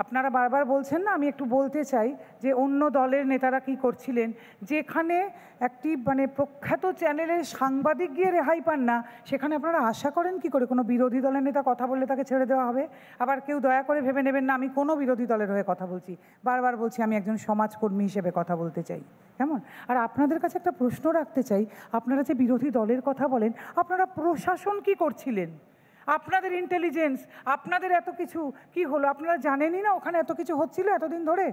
আপনারা বারবার বলছেন না, আমি একটু বলতে চাই যে অন্য দলের নেতারা কি করছিলেন, যেখানে একটি প্রখ্যাত চ্যানেলের সাংবাদিক গিয়ে রেহাই পান না, সেখানে আপনারা আশা করেন কি করে কোনো বিরোধী দলের নেতা কথা বললে তাকে ছেড়ে দেওয়া হবে? আবার কেউ দয়া করে ভেবে নেবেন না আমি কোনো বিরোধী দলের হয়ে কথা বলছি, বারবার বলছি আমি একজন সমাজকর্মী হিসেবে কথা বলতে চাই। কেমন? আর আপনাদের কাছে একটা প্রশ্ন রাখতে চাই, আপনারা যে বিরোধী দলের কথা বলেন, আপনারা প্রশাসন কি করছিলেন? আপনাদের ইন্টেলিজেন্স, আপনাদের এত কিছু কি হলো? আপনারা জানেনই না ওখানে এত কিছু হচ্ছিল এতদিন ধরে।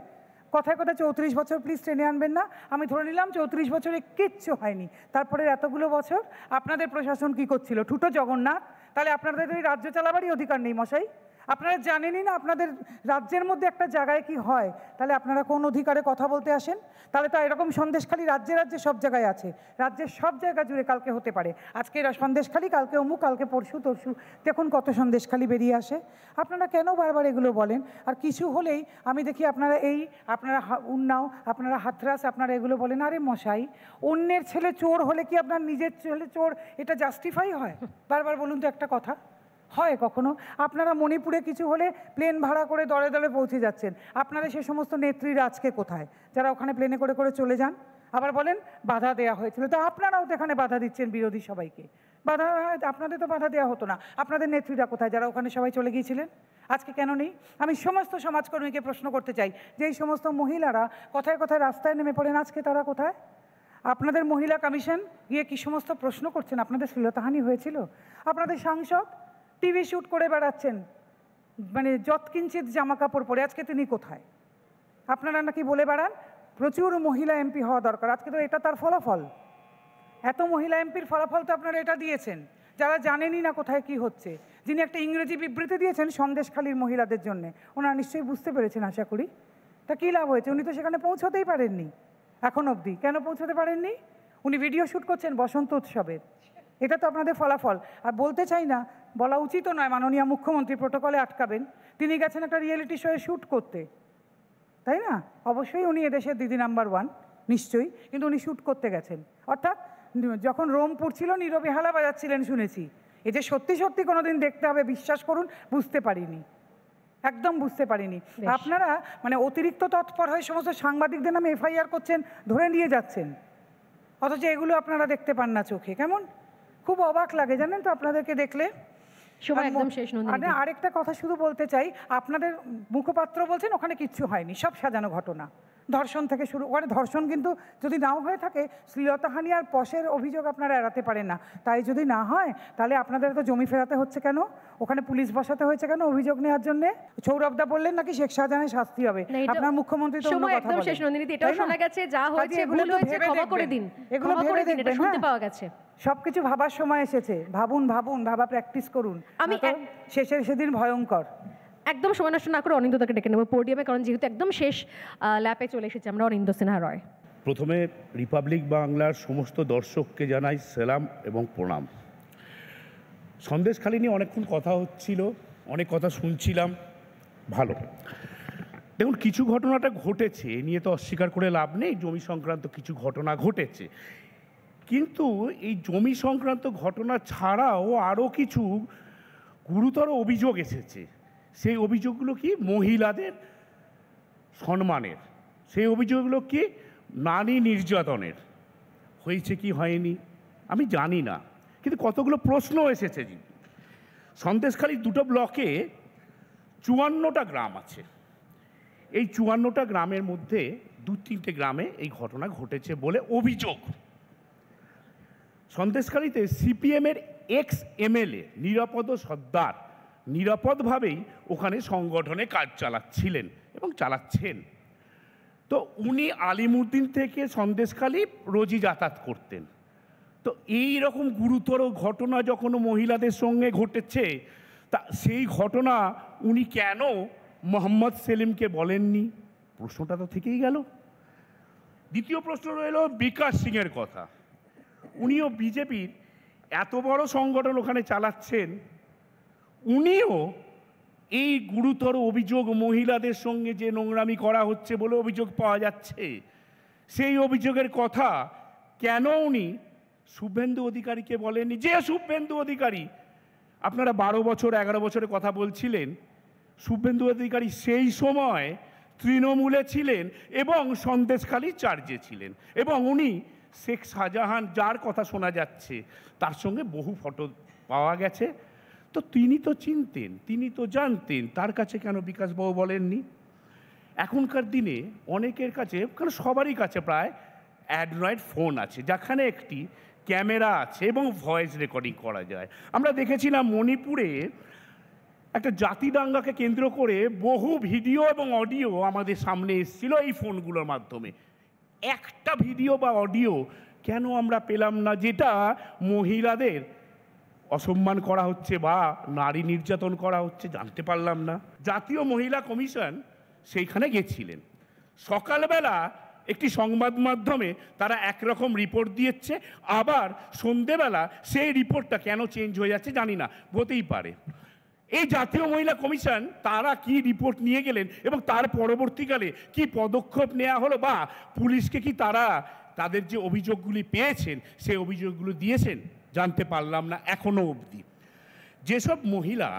কথায় কথায় 34 বছর প্লিজ টেনে আনবেন না, আমি ধরে নিলাম 34 বছরে কিচ্ছু হয়নি, তারপরে এতগুলো বছর আপনাদের প্রশাসন কি করছিল? ঠুটো জগন্নাথ। তাহলে আপনাদের এই রাজ্য চালাবারই অধিকার নেই মশাই? আপনারা জানেনই না আপনাদের রাজ্যের মধ্যে একটা জায়গায় কি হয়, তাহলে আপনারা কোন অধিকারে কথা বলতে আসেন? তাহলে তো এরকম সন্দেশখালী রাজ্যে রাজ্যে সব জায়গায় আছে, রাজ্যের সব জায়গা জুড়ে কালকে হতে পারে, আজকে সন্দেশখালী, কালকে অমুক, কালকে পরশু তরশু, দেখুন কত সন্দেশখালী বেরিয়ে আসে। আপনারা কেন বারবার এগুলো বলেন? আর কিছু হলেই আমি দেখি আপনারা উন্নাও, আপনারা হাতরাস, আপনারা এগুলো বলেন। আরে মশাই, অন্যের ছেলে চোর হলে কি আপনার নিজের ছেলে চোর এটা জাস্টিফাই হয়? বারবার বলুন তো একটা কথা, হয় কখনো? আপনারা মণিপুরে কিছু হলে প্লেন ভাড়া করে দলে দলে পৌঁছে যাচ্ছেন, আপনারা সে সমস্ত নেত্রীরা আজকে কোথায় যারা ওখানে প্লেনে করে করে চলে যান? আবার বলেন বাধা দেওয়া হয়েছিল, তো আপনারাও তো এখানে বাধা দিচ্ছেন বিরোধী সবাইকে। বাধা, আপনাদের তো বাধা দেওয়া হতো না, আপনাদের নেত্রীরা কোথায় যারা ওখানে সবাই চলে গিয়েছিলেন? আজকে কেন নেই? আমি সমস্ত সমাজকর্মীকে প্রশ্ন করতে চাই যে এই সমস্ত মহিলারা কথায় কথায় রাস্তায় নেমে পড়েন, আজকে তারা কোথায়? আপনাদের মহিলা কমিশন গিয়ে কি সমস্ত প্রশ্ন করছেন? আপনাদের শ্লীলতাহানি হয়েছিল? আপনাদের সাংসদ টিভি শ্যুট করে বেড়াচ্ছেন যৎকিঞ্চিত জামা কাপড় পরে, আজকে তিনি কোথায়? আপনারা নাকি বলে বেড়ান প্রচুর মহিলা এমপি হওয়া দরকার, আজকে তো এটা তার ফলাফল। এত মহিলা এমপির ফলাফল তো আপনারা এটা দিয়েছেন যারা জানেনই না কোথায় কি হচ্ছে। যিনি একটা ইংরেজি বিবৃতি দিয়েছেন সন্দেশখালীর মহিলাদের জন্য, ওনারা নিশ্চয়ই বুঝতে পেরেছেন আশা করি। তা কী লাভ হয়েছে? উনি তো সেখানে পৌঁছতেই পারেননি এখন অবধি। কেন পৌঁছতে পারেননি? উনি ভিডিও শ্যুট করছেন বসন্ত উৎসবের, এটা তো আপনাদের ফলাফল। আর বলতে চাই না, বলা উচিতও নয়, মাননীয় মুখ্যমন্ত্রী প্রটোকলে আটকাবেন। তিনি গেছেন একটা রিয়েলিটি শোয়ে শ্যুট করতে, তাই না? অবশ্যই উনি এদেশের দিদি নাম্বার 1 নিশ্চয়ই, কিন্তু উনি শ্যুট করতে গেছেন। অর্থাৎ যখন রোম পড়ছিল নীরবে হালা বাজাচ্ছিলেন শুনেছি। এ যে সত্যি সত্যি কোনোদিন দেখতে হবে বিশ্বাস করুন বুঝতে পারিনি, একদম বুঝতে পারিনি। আপনারা অতিরিক্ত তৎপর হয়ে সমস্ত সাংবাদিকদের নামে FIR করছেন, ধরে নিয়ে যাচ্ছেন, অথচ এগুলো আপনারা দেখতে পান না চোখে। কেমন খুব অবাক লাগে জানেন তো আপনাদেরকে দেখলে। আরেকটা কথা শুধু বলতে চাই, আপনাদের মুখপাত্র বলছেন ওখানে কিচ্ছু হয়নি, সব সাজানো ঘটনা। ধর্ষণ থেকে শুরু করে, ধর্ষণ কিন্তু যদি নাও হয়ে থাকে, শ্লীলতাহানি আর পশের অভিযোগ আপনারা এড়াতে পারেন না। তাই যদি না হয় তাহলে আপনাদের তো জমি ফেরাতে হচ্ছে কেন? ওখানে পুলিশ বসাতে হয়েছে কেন অভিযোগ নেওয়ার জন্য? সৌরভদা বললেন নাকি শেখ শাহজাহানের শাস্তি হবে, আপনার মুখ্যমন্ত্রী তো অন্য কথা বলেন। এটাও শোনা গেছে, যা হয়েছে ভুল হয়েছে, ক্ষমা করে দিন, এগুলো ভেবে দেখবেন, এটা শুনতে পাওয়া গেছে। সবকিছু ভাবার সময় এসেছে, ভাবুন ভাবুন, ভাবা প্র্যাকটিস করুন, আমি শেষের সেদিন ভয়ঙ্কর। একদম সময় নষ্ট না করে অনিন্দ্যতাকে ডেকে নেব পোডিয়ামে, কারণ যেহেতু একদম শেষ ল্যাপে চলে এসেছে আমরা। অনিন্দ্য সিনহা রয়। প্রথমে রিপাবলিক বাংলার সমস্ত দর্শককে জানাই সালাম এবং প্রণাম। সন্দেশখালী নিয়ে অনেকক্ষণ কথা হচ্ছিল, অনেক কথা শুনছিলাম, ভালো। দেখুন, কিছু ঘটনাটা ঘটেছে, এ নিয়ে তো অস্বীকার করে লাভ নেই, জমি সংক্রান্ত কিছু ঘটনা ঘটেছে। কিন্তু এই জমি সংক্রান্ত ঘটনা ছাড়াও আরও কিছু গুরুতর অভিযোগ এসেছে। সেই অভিযোগগুলো কি? মহিলাদের সম্মানের। সেই অভিযোগগুলো কি? নারী নির্যাতনের। হয়েছে কি হয়নি আমি জানি না, কিন্তু কতগুলো প্রশ্ন এসেছে। সন্দেশখালী 2টো ব্লকে 54টা গ্রাম আছে। এই 54টা গ্রামের মধ্যে 2-3টে গ্রামে এই ঘটনা ঘটেছে বলে অভিযোগ। সন্দেশখালীতে সিপিএমের এক্স এমএলএ নিরাপদ সর্দার নিরাপদভাবেই ওখানে সংগঠনে কাজ চালাচ্ছিলেন এবং চালাচ্ছেন। তো উনি আলিমুদ্দিন থেকে সন্দেশখালী রোজই যাতায়াত করতেন। তো এই রকম গুরুতর ঘটনা যখন মহিলাদের সঙ্গে ঘটেছে, তা সেই ঘটনা উনি কেন মোহাম্মদ সেলিমকে বলেননি? প্রশ্নটা তো থেকেই গেল। দ্বিতীয় প্রশ্ন রইল বিকাশ সিংয়ের কথা। উনিও বিজেপির এত বড় সংগঠন ওখানে চালাচ্ছেন, উনিও এই গুরুতর অভিযোগ মহিলাদের সঙ্গে যে নোংরামি করা হচ্ছে বলে অভিযোগ পাওয়া যাচ্ছে, সেই অভিযোগের কথা কেন উনি শুভেন্দু অধিকারীকে বলেননি? যে শুভেন্দু অধিকারী, আপনারা 12 বছর 11 বছরের কথা বলছিলেন, শুভেন্দু অধিকারী সেই সময় তৃণমূলে ছিলেন এবং সন্দেশখালী চার্জে ছিলেন, এবং উনি শেখ শাহজাহান, যার কথা শোনা যাচ্ছে, তার সঙ্গে বহু ফটো পাওয়া গেছে। তো তিনি তো চিনতেন, তিনি তো জানতেন, তার কাছে কেন বিকাশবাবু বলেননি? এখনকার দিনে অনেকের কাছে, কারণ সবারই কাছে প্রায় অ্যান্ড্রয়েড ফোন আছে, যেখানে একটি ক্যামেরা আছে এবং ভয়েস রেকর্ডিং করা যায়। আমরা দেখেছিলাম মণিপুরে একটা জাতি দাঙ্গাকে কেন্দ্র করে বহু ভিডিও এবং অডিও আমাদের সামনে এসেছিল এই ফোনগুলোর মাধ্যমে। একটা ভিডিও বা অডিও কেন আমরা পেলাম না যেটা মহিলাদের অসম্মান করা হচ্ছে বা নারী নির্যাতন করা হচ্ছে? জানতে পারলাম না। জাতীয় মহিলা কমিশন সেইখানে গেছিলেন, সকালবেলা একটি সংবাদ মাধ্যমে তারা একরকম রিপোর্ট দিয়েছে, আবার সন্ধেবেলা সেই রিপোর্টটা কেন চেঞ্জ হয়ে যাচ্ছে জানি না, হতেই পারে। এই জাতীয় মহিলা কমিশন তারা কি রিপোর্ট নিয়ে গেলেন এবং তার পরবর্তীকালে কি পদক্ষেপ নেওয়া হলো, বা পুলিশকে কি তারা তাদের যে অভিযোগগুলি পেয়েছেন সেই অভিযোগগুলো দিয়েছেন, জানতে পারলাম না এখনো অবধি। যেসব মহিলা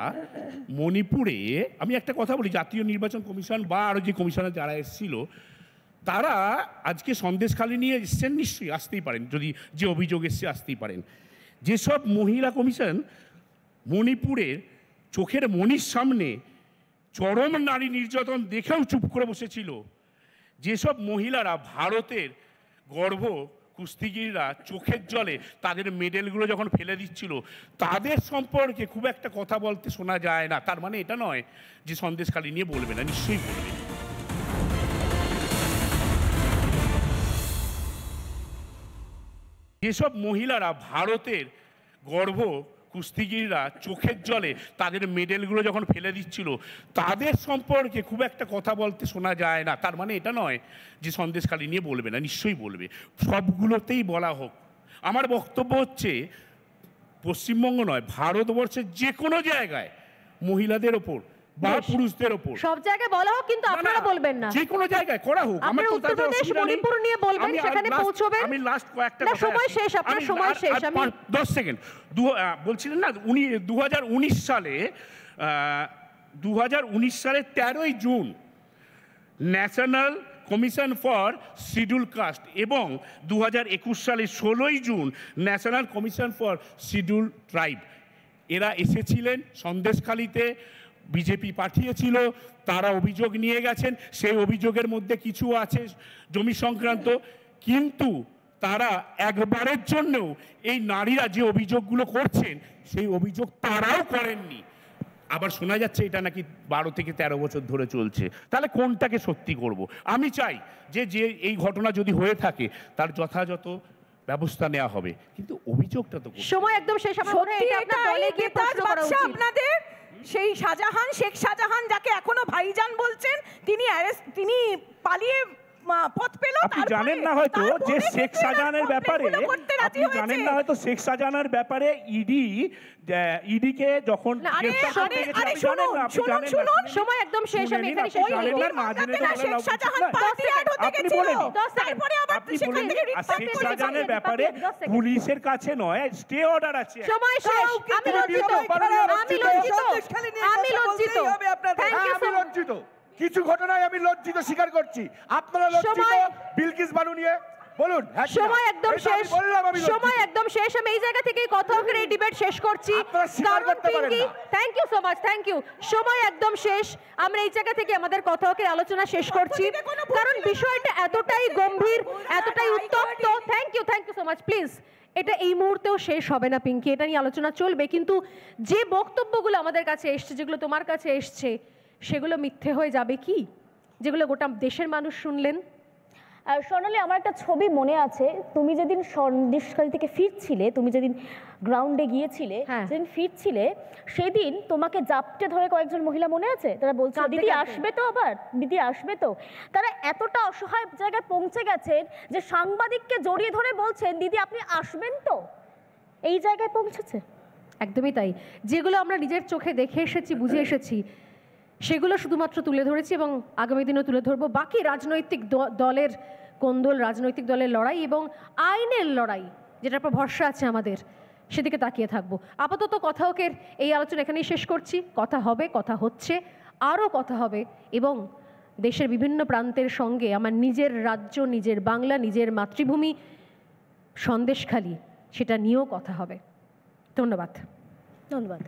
মণিপুরে, আমি একটা কথা বলি, জাতীয় নির্বাচন কমিশন বা আরও যে কমিশনার যারা এসেছিল, তারা আজকে সন্দেশখালী নিয়ে এসছেন, নিশ্চয়ই আসতেই পারেন, যদি যে অভিযোগ এসছে আসতেই পারেন। যেসব মহিলা কমিশন মণিপুরের চোখের মণির সামনে চরম নারী নির্যাতন দেখেও চুপ করে বসেছিল, যেসব মহিলারা ভারতের গর্ভ কুস্তিগিররা চোখের জলে তাদের মেডেলগুলো যখন ফেলে দিচ্ছিল, তাদের সম্পর্কে খুব একটা কথা বলতে শোনা যায় না। তার মানে এটা নয় যে সন্দেশখালী নিয়ে বলবে না, নিশ্চয়ই বলবে। যেসব মহিলারা ভারতের গর্ভ কুস্তিগিররা চোখের জলে তাদের মেডেলগুলো যখন ফেলে দিচ্ছিল, তাদের সম্পর্কে খুব একটা কথা বলতে শোনা যায় না। তার মানে এটা নয় যে সন্দেশখালী নিয়ে বলবে না, নিশ্চয়ই বলবে। সবগুলোতেই বলা হোক। আমার বক্তব্য হচ্ছে, পশ্চিমবঙ্গ নয়, ভারতবর্ষের যে কোনো জায়গায় মহিলাদের ওপর বা পুরুষদের ওপর সব জায়গায় বলা হোক, কিন্তু আপনারা বলবেন না। যে কোনো জায়গায় করা হোক। আমরা উত্তরপ্রদেশ, মণিপুর নিয়ে বলবেন, সেখানে পৌঁছবেন। আমি লাস্ট কয়েকটা না, সময় শেষ, আপনার সময় শেষ। আমি 10 সেকেন্ড বলছিলেন না, উনি 2019 সালে 13ই June national commission for scheduled caste এবং 2021 সালে 16ই June national commission for scheduled tribe, এরা এসেছিলেন সন্দেশখালীতে, বিজেপি পাঠিয়েছিল, তারা অভিযোগ নিয়ে গেছেন। সেই অভিযোগের মধ্যে কিছু আছে জমি সংক্রান্ত, কিন্তু তারা একবারের জন্যও এই নারীরা যে অভিযোগগুলো করছেন সেই অভিযোগ তারাও করেননি। আবার শোনা যাচ্ছে এটা নাকি 12 থেকে 13 বছর ধরে চলছে। তাহলে কোনটাকে সত্যি করব? আমি চাই যে এই ঘটনা যদি হয়ে থাকে তার যথাযথ ব্যবস্থা নেওয়া হবে, কিন্তু অভিযোগটা তো সময় একদম শেষ। আমার মনে হয় এটা আপনার দলে গিয়ে প্রশ্ন করা উচিত। আপনাদের সেই শাহজাহান, শেখ শাহজাহান, যাকে এখনো ভাইজান বলছেন, তিনি পালিয়ে পথ পেল। আপনি জানেন না হয়তো যে শেখ শাহজাহানের ব্যাপারে, আপনি জানেন না হয়তো শেখ শাহজাহানের ব্যাপারে ইডিকে যখন সময় একদম শেষ। আমি এখানে শেষ আপনি বলেন শেখ শাহজাহানের ব্যাপারে পুলিশের কাছে নয়, স্টে অর্ডার আছে। সময় শেষ। আমি লজ্জিত, আমি লজ্জিত। Thank you so much. কিছু ঘটনায় আমি লজ্জিত স্বীকার করছি। আপনারা লজ্জিত বিলকিস বানু নিয়ে বলুন। সময় একদম শেষ, সময় একদম শেষ। আমি এই জায়গা থেকেই কথাকের এই ডিবেট শেষ করছি। Thank you so much, thank you. সময় একদম শেষ। আমরা এই জায়গা থেকে আমাদের কথাকের আলোচনা শেষ করছি, কারণ বিষয়টা এতটাই গম্ভীর, এতটাই উত্তপ্ত। Thank you so much. Please এটা এই মুহূর্তেও শেষ হবে না পিঙ্কি, এটা নিয়ে আলোচনা চলবে, কিন্তু যে বক্তব্যগুলো আমাদের কাছে এসছে, যেগুলো তোমার কাছে এসছে, সেগুলো মিথ্যে হয়ে যাবে কি, যেগুলো গোটা দেশের মানুষ শুনলেন? আর সোনালি, আমার একটা ছবি মনে আছে, তুমি যেদিন সন্দেশখালী থেকে ফিরছিলে, তুমি যেদিন গ্রাউন্ডে গিয়েছিলে, হ্যাঁ। যেদিন ফিরছিলে, সেদিন তোমাকে জাপটে ধরে কয়েকজন মহিলা মনে আছে, তারা বলছে কাঁদতে দিদি কাঁদতে। আসবে তো, আবার দিদি আসবে তো। তারা এতটা অসহায় জায়গায় পৌঁছে গেছেন যে সাংবাদিককে জড়িয়ে ধরে বলছেন দিদি আপনি আসবেন তো, এই জায়গায় পৌঁছেছে। একদমই তাই, যেগুলো আমরা নিজের চোখে দেখে এসেছি, বুঝে এসেছি, সেগুলো শুধুমাত্র তুলে ধরেছি এবং আগামী দিনেও তুলে ধরবো। বাকি রাজনৈতিক দলের কোন্দল, রাজনৈতিক দলের লড়াই এবং আইনের লড়াই, যেটার উপর ভরসা আছে আমাদের, সেদিকে তাকিয়ে থাকবো। আপাতত কথা হোকের এই আলোচনা এখানেই শেষ করছি। কথা হবে, কথা হচ্ছে, আরও কথা হবে, এবং দেশের বিভিন্ন প্রান্তের সঙ্গে আমার নিজের রাজ্য, নিজের বাংলা, নিজের মাতৃভূমি সন্দেশখালী, সেটা নিয়েও কথা হবে। ধন্যবাদ। ধন্যবাদ।